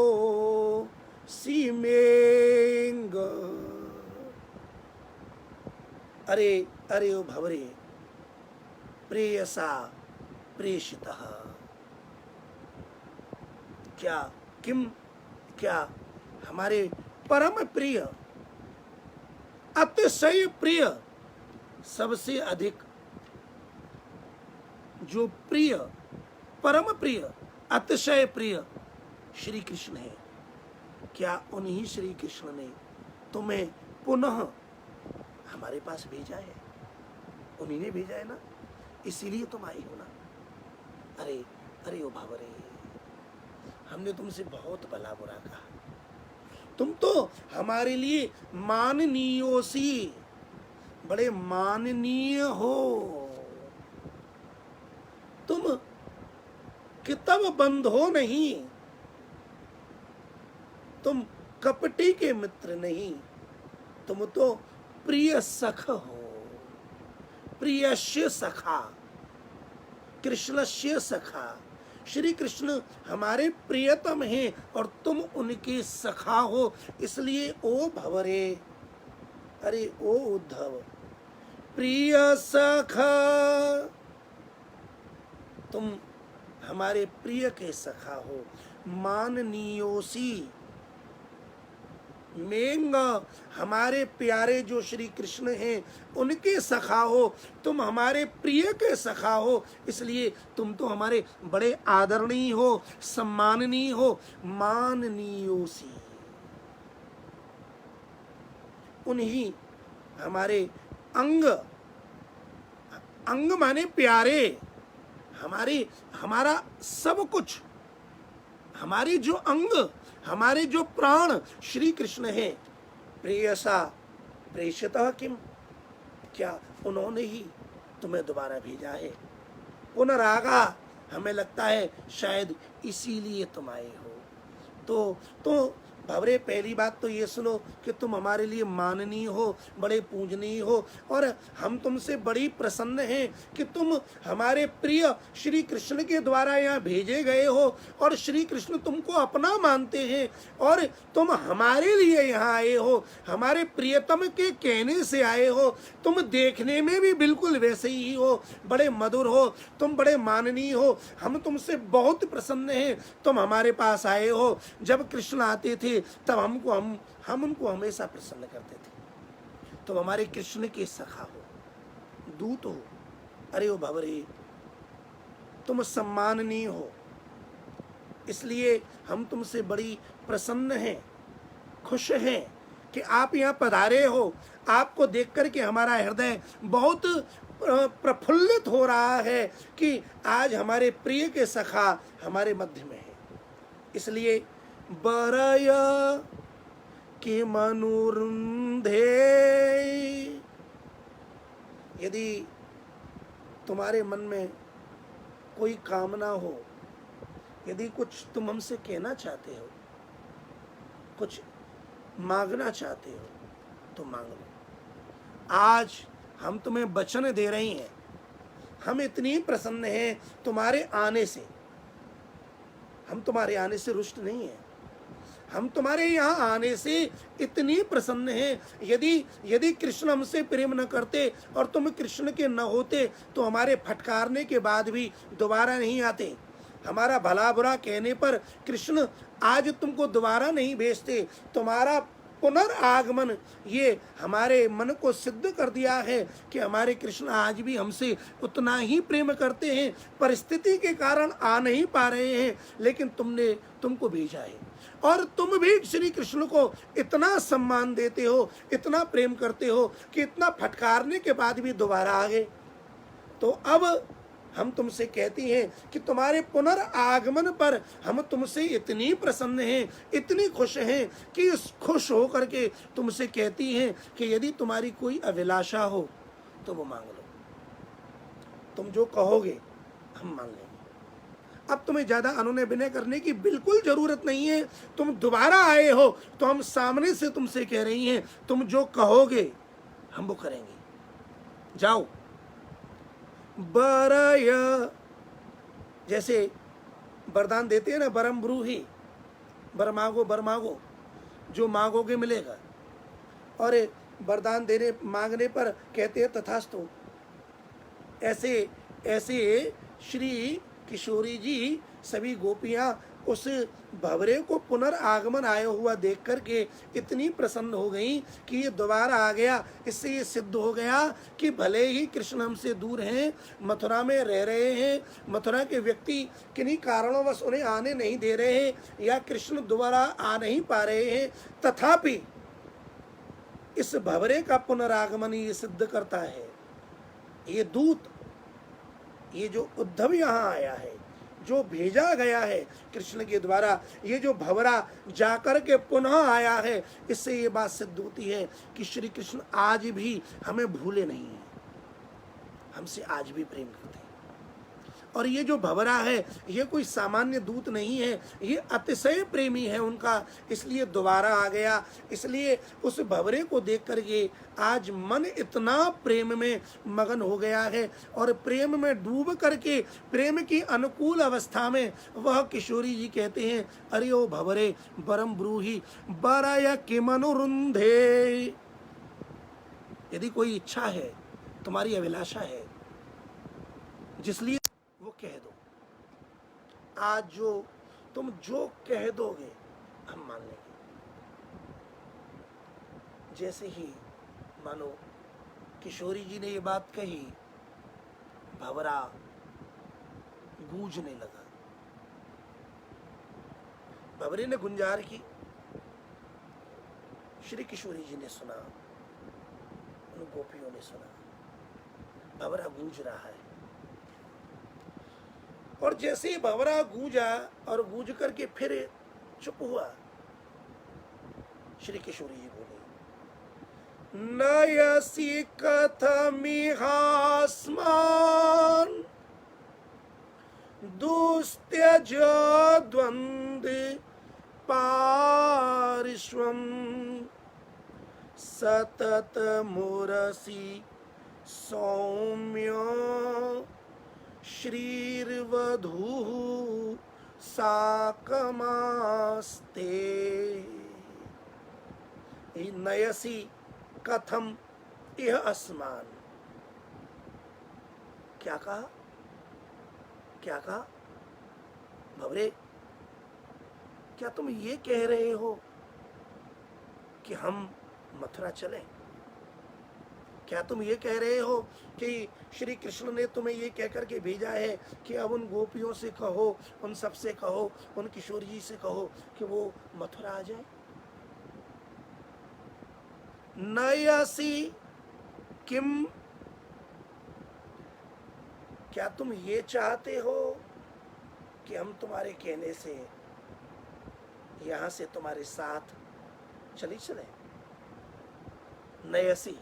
सीमेंग। अरे ओ भवरे, प्रेयसा प्रेषितः, क्या हमारे परम प्रिय, अतिशय प्रिय, सबसे अधिक जो प्रिय, परम प्रिय, अतिशय प्रिय श्री कृष्ण है। क्या उन्हीं श्री कृष्ण ने तुम्हें पुनः हमारे पास भेजा है? उन्हीं ने भेजा है ना। इसीलिए तुम आई हो ना। अरे अरे ओ भंवरे, हमने तुमसे बहुत भला बुरा कहा, तुम तो हमारे लिए माननीयों सी, बड़े माननीय हो। तुम किताब बंद हो नहीं, तुम कपटी के मित्र नहीं, तुम तो प्रिय सख हो। प्रियस्य सखा, कृष्णस्य सखा। श्री कृष्ण हमारे प्रियतम हैं और तुम उनके सखा हो, इसलिए ओ भंवरे, अरे ओ उद्धव, प्रिय सखा, तुम हमारे प्रिय के सखा हो। माननीयोसी, मेंग, हमारे प्यारे जो श्री कृष्ण हैं उनके सखा हो, तुम हमारे प्रिय के सखा हो, इसलिए तुम तो हमारे बड़े आदरणीय हो, सम्माननीय हो। माननीयोसी, उन्हीं हमारे अंग, अंग माने प्यारे, हमारी, हमारा सब कुछ, हमारे जो अंग, हमारे जो प्राण श्री कृष्ण है। प्रेयसा प्रेषितः किम, क्या उन्होंने ही तुम्हें दोबारा भेजा है। पुनरागा, हमें लगता है शायद इसीलिए तुम आए हो। तो भंवरे, पहली बात तो ये सुनो कि तुम हमारे लिए माननीय हो, बड़े पूजनीय हो, और हम तुमसे बड़ी प्रसन्न हैं कि तुम हमारे प्रिय श्री कृष्ण के द्वारा यहाँ भेजे गए हो और श्री कृष्ण तुमको अपना मानते हैं और तुम हमारे लिए यहाँ आए हो, हमारे प्रियतम के कहने से आए हो। तुम देखने में भी बिल्कुल वैसे ही हो, बड़े मधुर हो, तुम बड़े माननीय हो, हम तुमसे बहुत प्रसन्न हैं। तुम हमारे पास आए हो, जब कृष्ण आते थे तब हम उनको हमेशा प्रसन्न करते थे। तुम हमारे कृष्ण के सखा हो, दूत हो। अरे ओ भंवरे, तुम सम्माननीय हो, इसलिए हम तुमसे बड़ी प्रसन्न हैं, खुश हैं कि आप यहाँ पधारे हो। आपको देख करके हमारा हृदय बहुत प्रफुल्लित हो रहा है कि आज हमारे प्रिय के सखा हमारे मध्य में है। इसलिए बरय कि मनुरुंधे, यदि तुम्हारे मन में कोई कामना हो, यदि कुछ तुम हमसे कहना चाहते हो, कुछ मांगना चाहते हो, तो मांग लो। आज हम तुम्हें वचन दे रही हैं, हम इतनी प्रसन्न हैं तुम्हारे आने से, हम तुम्हारे आने से रुष्ट नहीं हैं, हम तुम्हारे यहाँ आने से इतनी प्रसन्न हैं। यदि कृष्ण हमसे प्रेम न करते और तुम कृष्ण के न होते तो हमारे फटकारने के बाद भी दोबारा नहीं आते। हमारा भला बुरा कहने पर कृष्ण आज तुमको दोबारा नहीं भेजते। तुम्हारा पुनर्आगमन ये हमारे मन को सिद्ध कर दिया है कि हमारे कृष्ण आज भी हमसे उतना ही प्रेम करते हैं। परिस्थिति के कारण आ नहीं पा रहे हैं, लेकिन तुमको भेजा है और तुम भी श्री कृष्ण को इतना सम्मान देते हो, इतना प्रेम करते हो कि इतना फटकारने के बाद भी दोबारा आ गए। तो अब हम तुमसे कहती हैं कि तुम्हारे पुनर्आगमन पर हम तुमसे इतनी प्रसन्न हैं, इतनी खुश हैं कि इस खुश होकर के तुमसे कहती हैं कि यदि तुम्हारी कोई अभिलाषा हो तो वो मांग लो, तुम जो कहोगे हम मान लेंगे। अब तुम्हें ज्यादा अनुनय विनय करने की बिल्कुल जरूरत नहीं है। तुम दोबारा आए हो तो हम सामने से तुमसे कह रही हैं, तुम जो कहोगे हम वो करेंगे। जाओ। बरय, जैसे वरदान देते हैं ना, बरम ब्रूहि, बर मांगो बर मांगो, जो मांगोगे मिलेगा। और वरदान देने मांगने पर कहते हैं तथास्तु। ऐसे ऐसे श्री किशोरी जी, सभी गोपियां उस भंवरे को पुनर्आगमन आया हुआ देख करके इतनी प्रसन्न हो गई कि ये दोबारा आ गया। इससे ये सिद्ध हो गया कि भले ही कृष्ण हमसे दूर हैं, मथुरा में रह रहे हैं, मथुरा के व्यक्ति किन्हीं कारणोंवश उन्हें आने नहीं दे रहे हैं या कृष्ण दोबारा आ नहीं पा रहे हैं, तथापि इस भंवरे का पुनरागमन ये सिद्ध करता है। ये दूत ये जो उद्धव यहाँ आया है, जो भेजा गया है कृष्ण के द्वारा, ये जो भंवरा जाकर के पुनः आया है, इससे ये बात सिद्ध होती है कि श्री कृष्ण आज भी हमें भूले नहीं हैं, हमसे आज भी प्रेम करते हैं। और ये जो भंवरा है ये कोई सामान्य दूत नहीं है, ये अतिशय प्रेमी है उनका, इसलिए दोबारा आ गया। इसलिए उस भंवरे को देख करके आज मन इतना प्रेम में मगन हो गया है, और प्रेम में डूब करके प्रेम की अनुकूल अवस्था में वह किशोरी जी कहते हैं, अरे ओ भंवरे बरम ब्रूहि बरय किमनुरुंधे। यदि कोई इच्छा है, तुम्हारी अभिलाषा है, जिसलिए वो कह दो। आज जो तुम जो कह दोगे हम मान लेंगे। जैसे ही मानो किशोरी जी ने ये बात कही, भंवरा गूंजने लगा। भंवरे ने गुंजार की, श्री किशोरी जी ने सुना, उन गोपियों ने सुना, भंवरा गूंज रहा है। और जैसे ही भंवरा गूंजा और गूंज करके फिर चुप हुआ, श्री किशोरी जी बोले, नयसि कथमिहास्मान् दुस्त्यज द्वन्द्व पार्श्वम् सतत मुरसि सौम्य श्रीर्वधूः साकमास्ते। नयसि कथम इह अस्मान। क्या कहा, क्या कहा? भंवरे, क्या तुम ये कह रहे हो कि हम मथुरा चलें? क्या तुम ये कह रहे हो कि श्री कृष्ण ने तुम्हें ये कहकर के भेजा है कि अब उन गोपियों से कहो, उन सब से कहो, उन किशोर जी से कहो कि वो मथुरा आ जाए? नयसि किम, क्या तुम ये चाहते हो कि हम तुम्हारे कहने से यहां से तुम्हारे साथ चले? नयसि,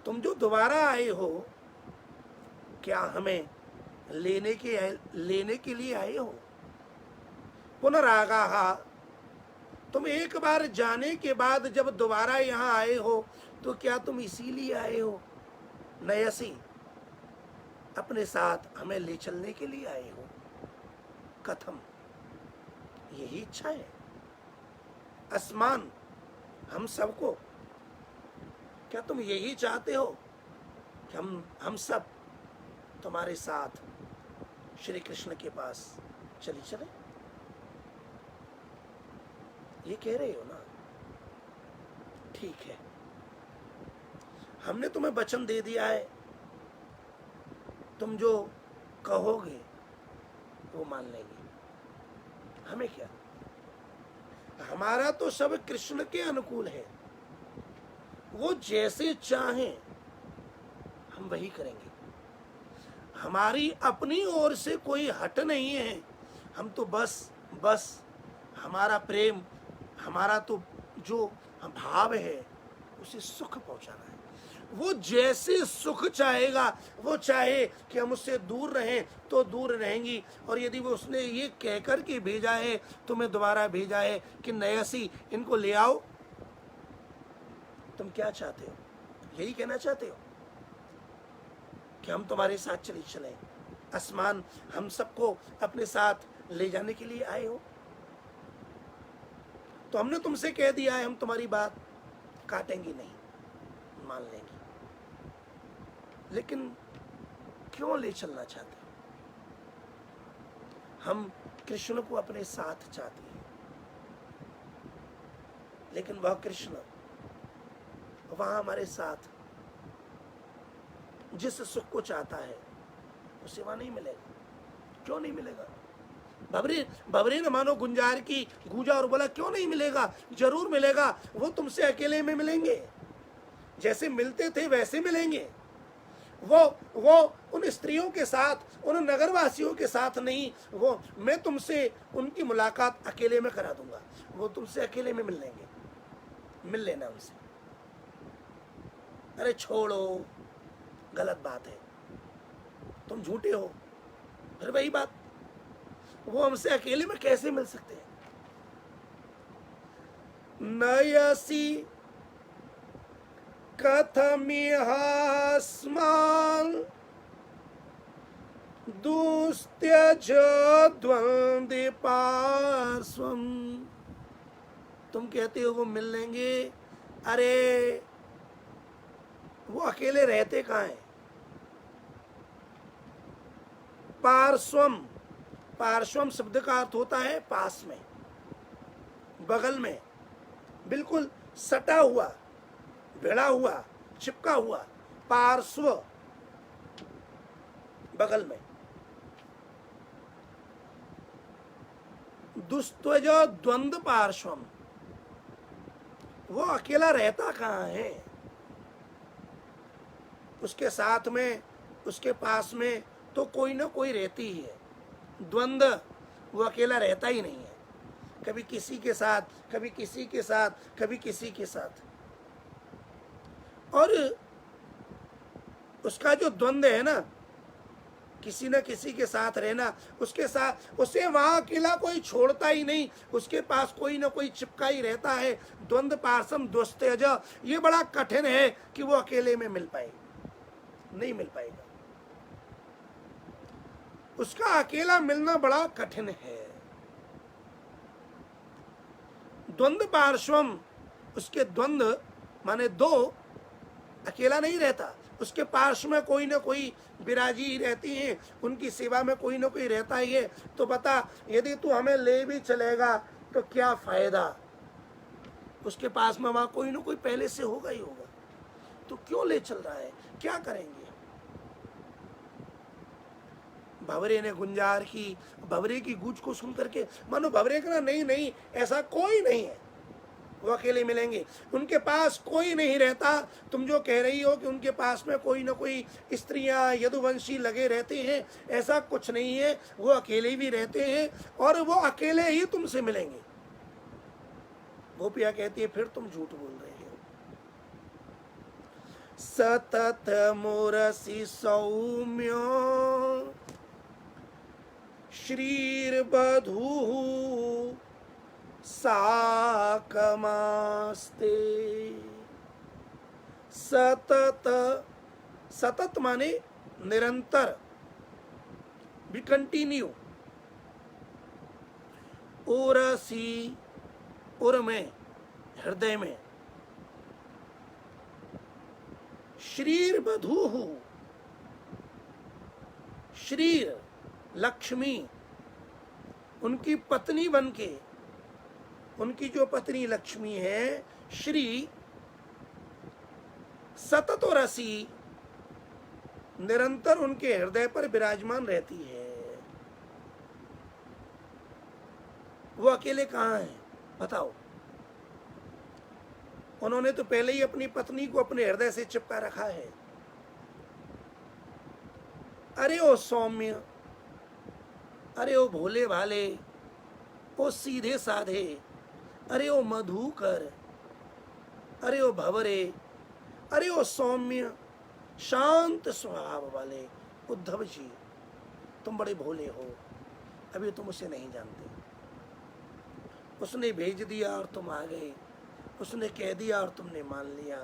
तुम जो दोबारा आए हो, क्या हमें लेने के लिए आए हो? पुनरागाह, तुम एक बार जाने के बाद जब दोबारा यहाँ आए हो तो क्या तुम इसीलिए आए हो? नयसि, अपने साथ हमें ले चलने के लिए आए हो? कथम, यही इच्छा है? अस्मान, हम सबको, क्या तुम यही चाहते हो कि हम सब तुम्हारे साथ श्री कृष्ण के पास चले? ये कह रहे हो ना? ठीक है, हमने तुम्हें वचन दे दिया है, तुम जो कहोगे वो मान लेंगे। हमें क्या, हमारा तो सब कृष्ण के अनुकूल है, वो जैसे चाहें हम वही करेंगे। हमारी अपनी ओर से कोई हट नहीं है, हम तो बस हमारा प्रेम, हमारा तो जो भाव है उसे सुख पहुंचाना है। वो जैसे सुख चाहेगा, वो चाहे कि हम उससे दूर रहें तो दूर रहेंगी। और यदि वो उसने ये कहकर के भेजा है, तुम्हें दोबारा भेजा है कि नयसि इनको ले आओ, तुम क्या चाहते हो? यही कहना चाहते हो कि हम तुम्हारे साथ चलें? आसमान, हम सबको अपने साथ ले जाने के लिए आए हो? तो हमने तुमसे कह दिया है, हम तुम्हारी बात काटेंगे नहीं, मान लेंगे। लेकिन क्यों ले चलना चाहते हो? हम कृष्ण को अपने साथ चाहते हैं, लेकिन वह कृष्ण वहां हमारे साथ जिस सुख को चाहता है उसे वहां नहीं मिलेगा। क्यों नहीं मिलेगा? भंवरे ने मानो गुंजार की, गूंजा और बोला, क्यों नहीं मिलेगा? जरूर मिलेगा। वो तुमसे अकेले में मिलेंगे, जैसे मिलते थे वैसे मिलेंगे। वो उन स्त्रियों के साथ, उन नगरवासियों के साथ नहीं, वो मैं तुमसे उनकी मुलाकात अकेले में करा दूंगा, वो तुमसे अकेले में मिल लेंगे, मिल लेना उनसे। अरे छोड़ो, गलत बात है, तुम झूठे हो। फिर वही बात, वो हमसे अकेले में कैसे मिल सकते हैं? नयसी कथमिहास्मान् दुस्त्यज द्वंद्व पार्श्वम। तुम कहते हो वो मिल लेंगे, अरे वो अकेले रहते कहाँ हैं? पार्श्वम, पार्श्वम शब्द का अर्थ होता है पास में, बगल में, बिल्कुल सटा हुआ, भिड़ा हुआ, चिपका हुआ। पार्श्व, बगल में। दुस्त्वज द्वंद्व पार्श्वम, वो अकेला रहता कहाँ है? उसके साथ में, उसके पास में तो कोई ना कोई रहती ही है। द्वंद्व, वो अकेला रहता ही नहीं है, कभी किसी के साथ, कभी किसी के साथ, कभी किसी के साथ। और उसका जो द्वंद्व है ना, किसी न किसी के साथ रहना, उसके साथ, उसे वहां अकेला कोई छोड़ता ही नहीं, उसके पास कोई ना कोई चिपका ही रहता है। द्वंद्व पार्श्वम दुस्त्यज, ये बड़ा कठिन है कि वो अकेले में मिल पाए, नहीं मिल पाएगा, उसका अकेला मिलना बड़ा कठिन है। द्वंद्व पार्श्वम, उसके द्वंद्व माने दो, अकेला नहीं रहता, उसके पार्श्व में कोई ना कोई विराजी रहती है, उनकी सेवा में कोई ना कोई रहता ही है। तो बता, यदि तू हमें ले भी चलेगा तो क्या फायदा, उसके पास में वहां कोई ना कोई पहले से होगा ही होगा, तो क्यों ले चल रहा है, क्या करेंगे? भंवरे ने गुंजार की, भंवरे की गूंज को सुन करके मानो भंवरे कहना, नहीं नहीं, ऐसा कोई नहीं है, वो अकेले मिलेंगे, उनके पास कोई नहीं रहता। तुम जो कह रही हो कि उनके पास में कोई ना कोई स्त्रियां यदुवंशी लगे रहते हैं, ऐसा कुछ नहीं है, वो अकेले भी रहते हैं और वो अकेले ही तुमसे मिलेंगे। गोपिया कहती है, फिर तुम झूठ बोल रहे हो। सतत मुरसी सौम्यो श्रीर्बधू साकमास्ते। सतत, सतत माने निरंतर, बी कंटिन्यू। उरसी, उर में, हृदय में। श्रीर बधू, श्रीर लक्ष्मी, उनकी पत्नी बनके, उनकी जो पत्नी लक्ष्मी है श्री, सतत और रसी, निरंतर उनके हृदय पर विराजमान रहती है। वो अकेले कहाँ हैं बताओ? उन्होंने तो पहले ही अपनी पत्नी को अपने हृदय से चिपका रखा है। अरे ओ सौम्य, अरे ओ भोले भाले, ओ सीधे साधे, अरे ओ मधुकर, अरे ओ भंवरे, अरे ओ सौम्य शांत स्वभाव वाले उद्धव जी, तुम बड़े भोले हो, अभी तुम उसे नहीं जानते। उसने भेज दिया और तुम आ गए, उसने कह दिया और तुमने मान लिया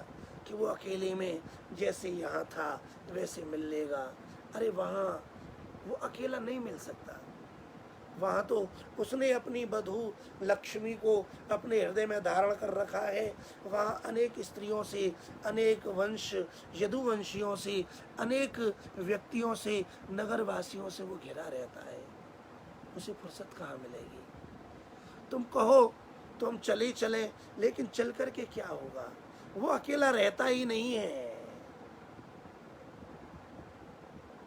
कि वो अकेले में जैसे यहाँ था वैसे मिल लेगा। अरे वहाँ वो अकेला नहीं मिल सकता, वहाँ तो उसने अपनी बधू लक्ष्मी को अपने हृदय में धारण कर रखा है। वहाँ अनेक स्त्रियों से, अनेक वंश, यदुवंशियों से, अनेक व्यक्तियों से, नगरवासियों से वो घिरा रहता है। उसे फुर्सत कहाँ मिलेगी? तुम कहो तो हम चले चले, लेकिन चल कर के क्या होगा? वो अकेला रहता ही नहीं है।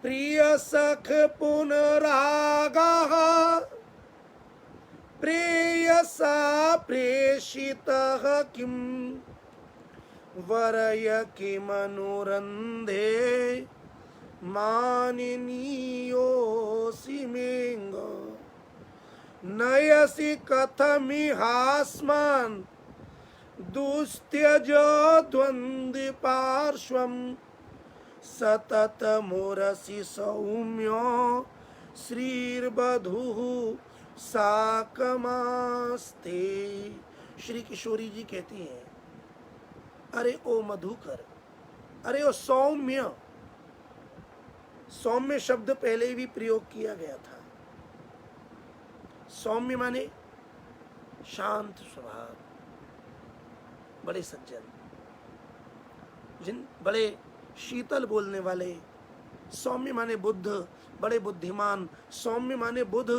प्रिय सख पुनरागा प्रेयसा प्रेषितः किम वरय किमनुरंधे माननीयोऽसि मेङ्ग नयसि कथमिहास्मान् दुस्त्यज द्वन्द्वपार्श्वम् सततमुरसि सौम्यो श्रीर्वधूः साकमास्ते। श्री किशोरी जी कहती हैं, अरे ओ मधुकर, अरे ओ सौम्य। सौम्य शब्द पहले भी प्रयोग किया गया था। सौम्य माने शांत स्वभाव, बड़े सज्जन, जिन बड़े शीतल बोलने वाले। सौम्य माने बुद्ध, बड़े बुद्धिमान। सौम्य माने बुध,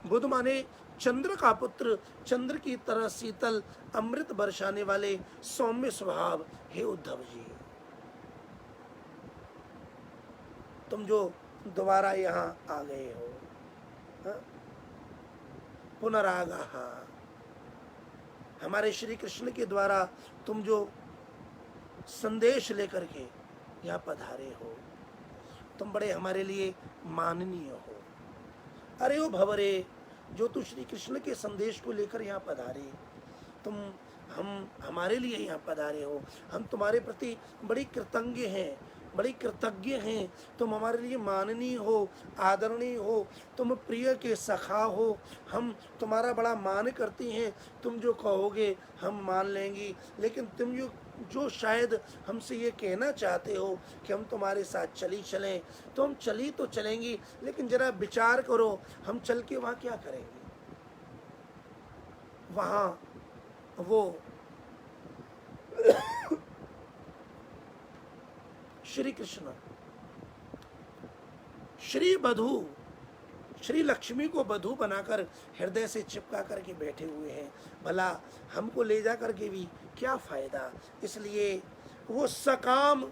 बुध माने चंद्र का पुत्र, चंद्र की तरह शीतल अमृत बरसाने वाले सौम्य स्वभाव। हे उद्धव जी, तुम जो दोबारा यहाँ आ गए हो, पुनरागह, हमारे श्री कृष्ण के द्वारा तुम जो संदेश लेकर के यहाँ पधारे हो, तुम बड़े हमारे लिए माननीय हो। अरे ओ भंवरे, जो तू श्री कृष्ण के संदेश को लेकर यहाँ पधारे, तुम हम हमारे लिए यहाँ पधारे हो, हम तुम्हारे प्रति बड़ी कृतज्ञ हैं, बड़ी कृतज्ञ हैं। तुम हमारे लिए माननीय हो, आदरणीय हो, तुम प्रिय के सखा हो, हम तुम्हारा बड़ा मान करते हैं। तुम जो कहोगे हम मान लेंगे, लेकिन तुम जो शायद हमसे ये कहना चाहते हो कि हम तुम्हारे साथ चलें, तो हम चली तो चलेंगी, लेकिन जरा विचार करो, हम चल के वहाँ क्या करेंगे? वहाँ वो श्री कृष्ण श्री बधू, श्री लक्ष्मी को बधू बनाकर हृदय से चिपका करके बैठे हुए हैं। भला हमको ले जा करके भी क्या फायदा? इसलिए वो सकाम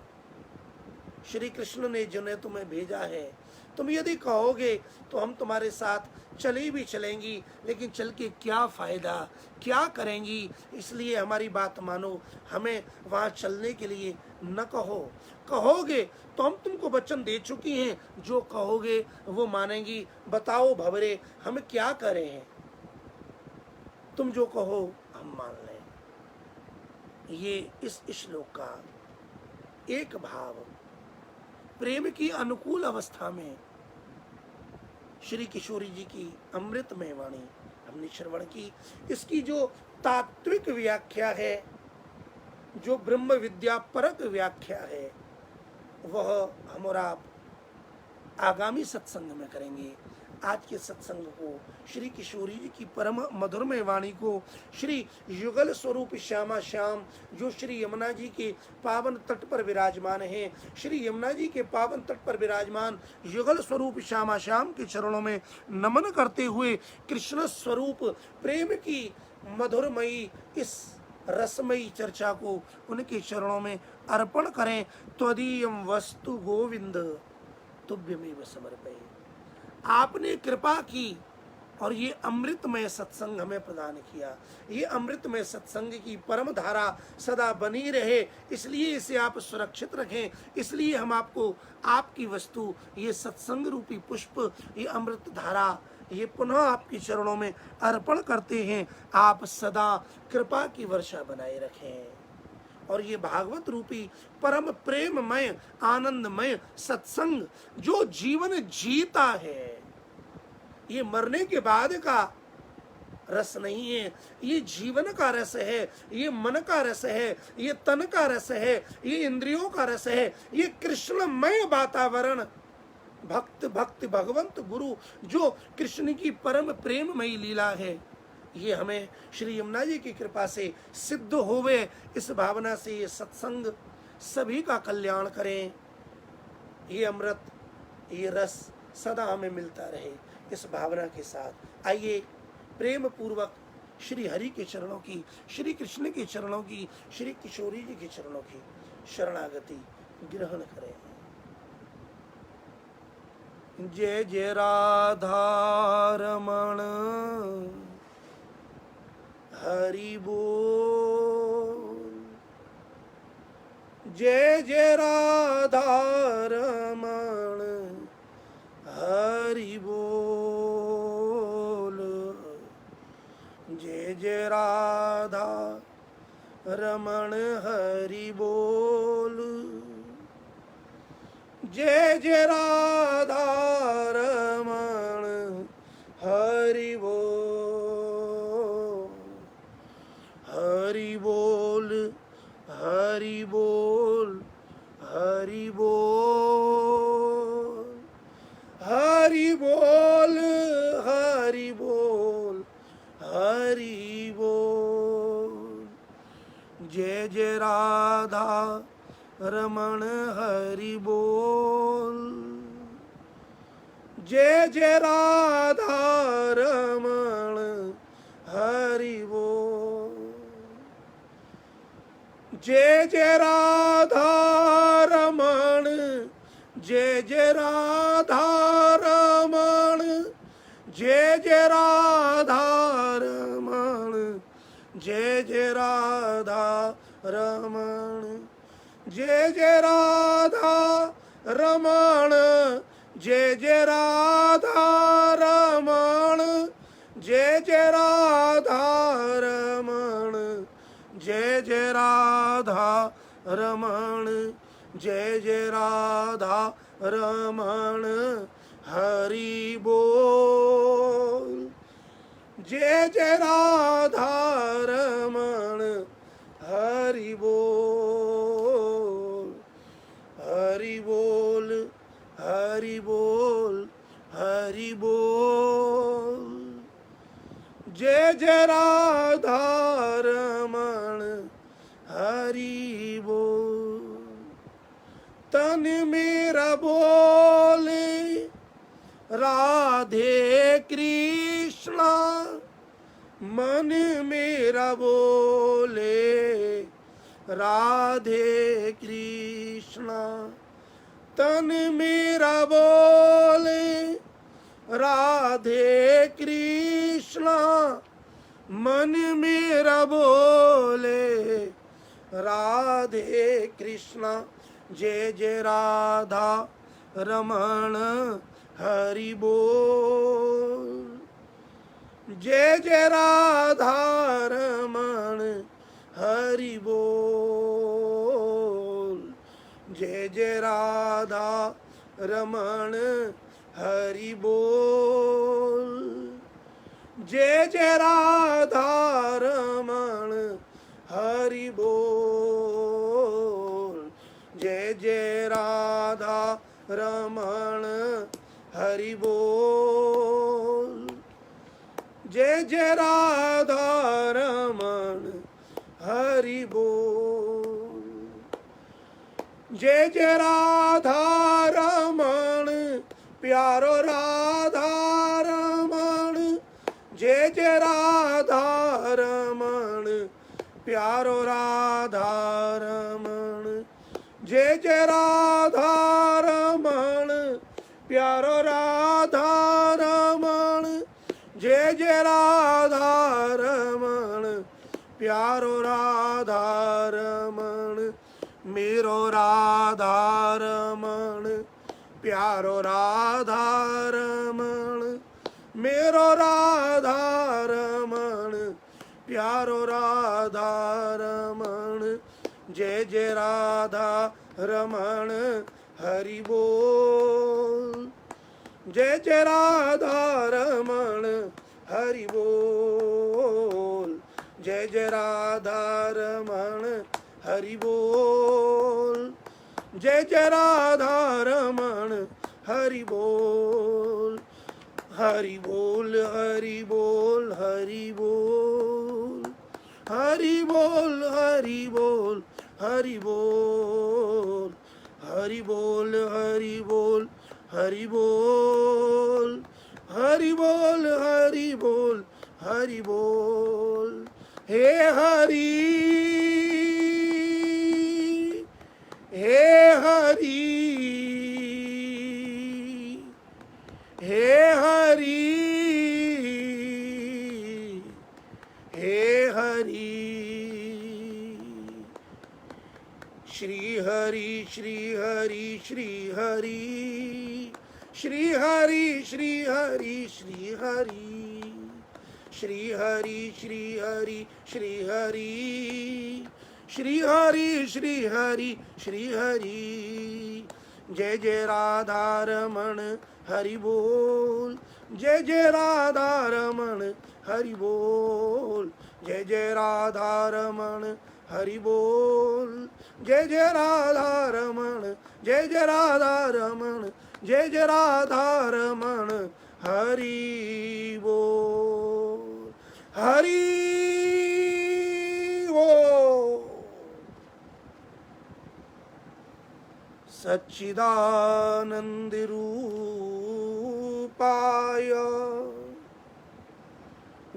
श्री कृष्ण ने जिन्हें तुम्हें भेजा है, तुम यदि कहोगे तो हम तुम्हारे साथ चली भी चलेंगी, लेकिन चल के क्या फायदा, क्या करेंगी? इसलिए हमारी बात मानो, हमें वहाँ चलने के लिए न कहो। कहोगे तो हम तुमको वचन दे चुकी हैं, जो कहोगे वो मानेंगी। बताओ भंवरे, हम क्या करें? तुम जो कहो हम मान लें। ये इस श्लोक का एक भाव प्रेम की अनुकूल अवस्था में श्री किशोरी जी की अमृतमय वाणी हमने श्रवण की। इसकी जो तात्विक व्याख्या है, जो ब्रह्म विद्या परक व्याख्या है, वह हम और आप आगामी सत्संग में करेंगे। आज के सत्संग को, श्री किशोरी जी की परम मधुरमय वाणी को, श्री युगल स्वरूप श्यामा श्याम जो श्री यमुना जी के पावन तट पर विराजमान हैं, श्री यमुना जी के पावन तट पर विराजमान युगल स्वरूप श्यामा श्याम के चरणों में नमन करते हुए कृष्ण स्वरूप प्रेम की मधुरमयी इस रसमयी चर्चा को उनके चरणों में अर्पण करें। त्वदीयं वस्तु गोविंद तुभ्यमेव समर्पये। आपने कृपा की और ये अमृतमय सत्संग हमें प्रदान किया। ये अमृतमय सत्संग की परम धारा सदा बनी रहे, इसलिए इसे आप सुरक्षित रखें। इसलिए हम आपको आपकी वस्तु, ये सत्संग रूपी पुष्प, ये अमृत धारा, ये पुनः आपके चरणों में अर्पण करते हैं। आप सदा कृपा की वर्षा बनाए रखें और ये भागवत रूपी परम प्रेममय आनंदमय सत्संग जो जीवन जीता है, ये मरने के बाद का रस नहीं है, ये जीवन का रस है, ये मन का रस है, ये तन का रस है, ये इंद्रियों का रस है, ये कृष्णमय वातावरण, भक्त भक्त भगवंत गुरु जो कृष्ण की परम प्रेममयी लीला है, ये हमें श्री यमुना जी की कृपा से सिद्ध होवे। इस भावना से ये सत्संग सभी का कल्याण करें। ये अमृत, ये रस सदा हमें मिलता रहे। इस भावना के साथ आइए प्रेम पूर्वक श्री हरि के चरणों की, श्री कृष्ण के चरणों की, श्री किशोरी जी के चरणों की शरणागति ग्रहण करें। जय जय राधा रमण हरि बोल, जय जय राधा रमण जय राधा रमण हरि बोल। जय जय राधा रमण हरि बोल। हरि बोल हरि बोल हरि बोल। हरि बोल हरि बोल हरि बोल। जय जय राधा रमण हरि बोल। जय जय राधा रमण हरि बोल। जय जय राधा रमण। जय जय राधा रमण। जय जय राधा रमण। जय जय राधा रमण। जय जय राधा रमण। जय जय राधा रमण। जय जय राधा रमण। जय जय राधा रमण। जय जय राधा रमण हरि बोल। जय जय राधा रमण हरि बोल। हरि बोल हरि बोल हरि बोल। जय जय राधा रमण हरि बोल। तन मेरा बोले राधे कृष्णा। मन मेरा बोले राधे कृष्णा। तन मेरा बोले राधे कृष्णा। मन मेरा बोले राधे कृष्णा। जय जय राधा रमण हरि बोल। जय जय राधा रमण हरि बोल। जय जय राधा रमण हरि बोल। जय जय राधा रमण हरि बोल। जय जय राधा रमण हरि बोल। जय जय राधा रमण हरि बोल। जय जय राधा रमण प्यारो राधा रमण। जय जय राधा रमण प्यारो राधा रमण। जय जय राधा रमण प्यारो राधा रमण। जय जय राधा रमण प्यारो राधा रमण। मेरो राधा रमण प्यारो राधा रमण। मेरो राधा रमण प्यारो राधा रमण। जय जय राधा रमण हरि बोल। जय जय राधा रमण हरि बोल। जय जय राधा रमण हरि बोल। जय जय राधा रमण हरि बोल। हरि बोल हरि बोल हरि बोल। हरि बोल हरि बोल हरि बोल। हरि बोल हरि बोल हरि बोल। हरि बोल हरि बोल हरि बोल। हे हरि हे हरि हे हरि हे हरि। श्री हरि श्री हरि श्री हरि श्री हरि श्री हरि श्री हरि श्री हरि श्री हरि श्री हरि श्री हरि श्री हरि श्री हरि। जय जय राधा रमण हरि बोल, जय जय राधा रमण हरि बोल, जय जय राधा रमण हरि बोल, जय जय राधा रमण, जय जय राधा रमण, जय जय राधा रमण हरि बोल, हरि बोल। सच्चिदानंद रूपाय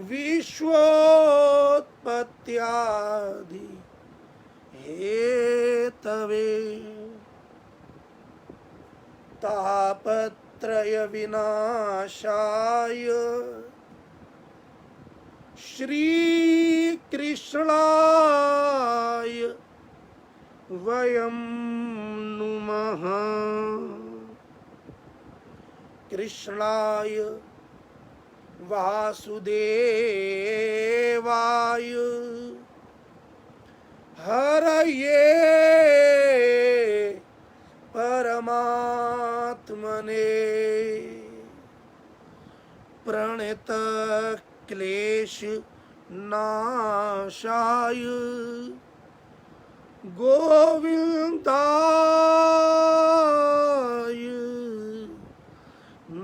विश्वोत्पत्त्यादि हेतवे तापत्रय विनाशाय श्री कृष्णाय वयं नुमः। कृष्णाय वासुदेवाय हरये परमात्मने प्रणत क्लेश नाशाय गोविंदाय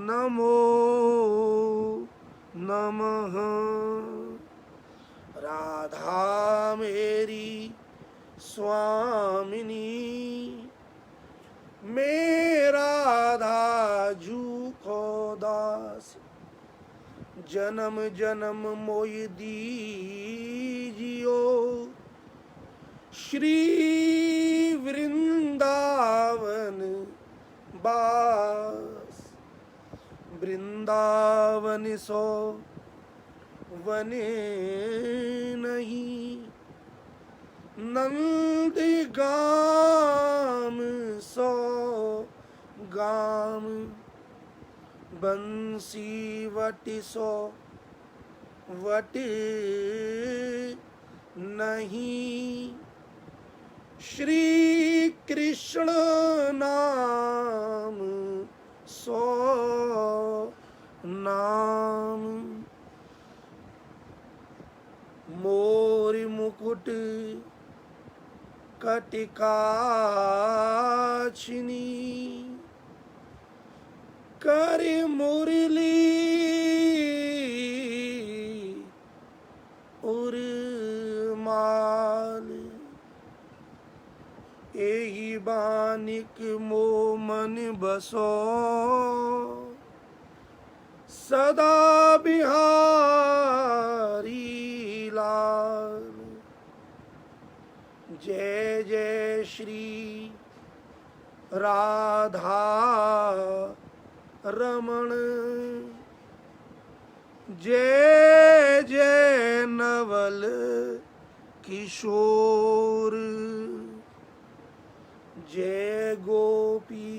नमो नमः। राधा मेरी स्वामिनी, मेरा राजू को दास, जन्म जन्म मोहि दीजियो श्री वृंदावन बास। वृंदावन सो वने नहीं, नंद गाम सो गाम, बंसी वटी सो वट नहीं। श्री कृष्ण नाम सो नाम। मोर मुकुट कटिकाछिनी, कर मुरली उर्माल। एही बानिक मो मन बसो, सदा बिहारी लाल। जय जय श्री राधा रमण, जय जय नवल किशोर, जय गोपी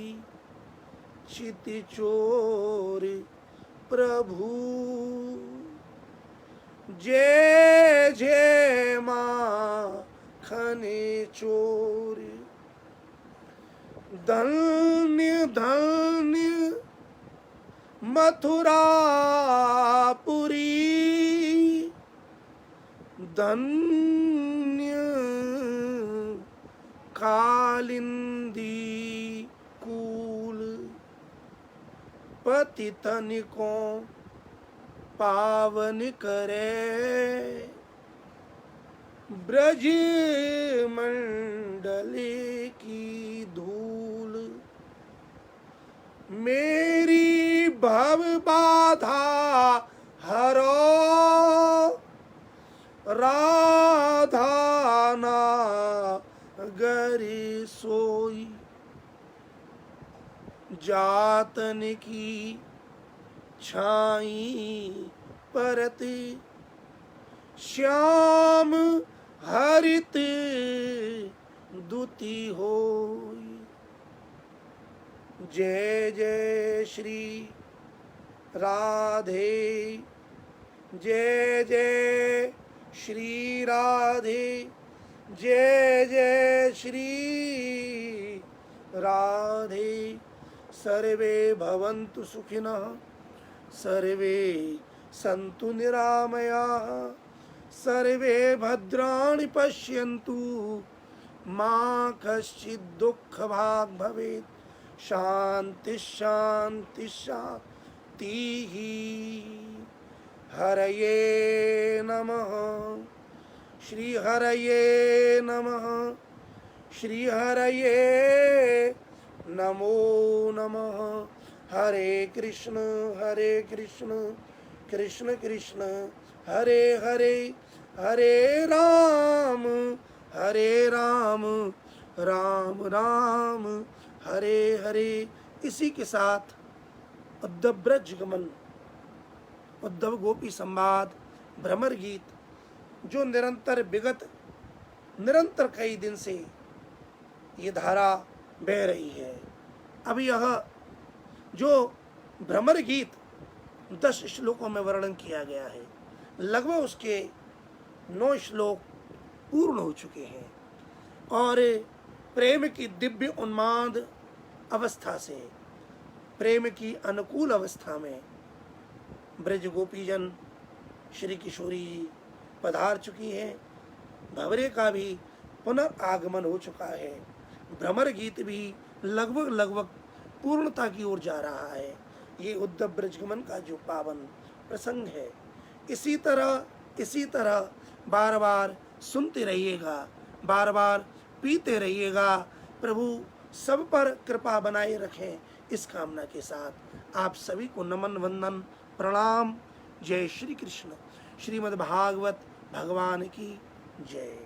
चितचोर प्रभु, जय जय माखन चोर। धन्य धन्य मथुरापुरी, धन्य कालिंदी कूल। पतितन को पावन करे, ब्रज मंडल की धूल। मेरी भव बाधा हरो, राधा नागरी सोई। जातन की छाई परत, श्याम हरित दुति होई। जय जय श्री राधे जय जय श्री राधे, जय जय श्री राधे। सर्वे भवन्तु सुखिनः, सर्वे सन्तु निरामयाः, सर्वे भद्राणि पश्यन्तु, मा कश्चित् दुःखभाग् भवेत्। शान्ति शान्ति शान्तिः। हरये नमः, श्री हरये नमः, श्री हरये नमो नमः। हरे कृष्ण कृष्ण कृष्ण हरे हरे, हरे राम राम राम हरे हरे। इसी के साथ उद्धव ब्रज गमन, उद्धव गोपी संवाद, भ्रमर गीत, जो निरंतर कई दिन से ये धारा बह रही है। अब यह जो भ्रमर गीत 10 श्लोकों में वर्णन किया गया है, लगभग उसके 9 श्लोक पूर्ण हो चुके हैं और प्रेम की दिव्य उन्माद अवस्था से प्रेम की अनुकूल अवस्था में ब्रज गोपीजन श्री किशोरी जी पधार चुकी हैं। भंवरे का भी पुनर्आगमन हो चुका है। भ्रमर गीत भी लगभग पूर्णता की ओर जा रहा है। ये उद्धव ब्रजगमन का जो पावन प्रसंग है, इसी तरह बार बार सुनते रहिएगा, बार बार पीते रहिएगा। प्रभु सब पर कृपा बनाए रखें, इस कामना के साथ आप सभी को नमन वंदन प्रणाम। जय श्री कृष्ण। श्रीमद् भागवत भगवान की जय।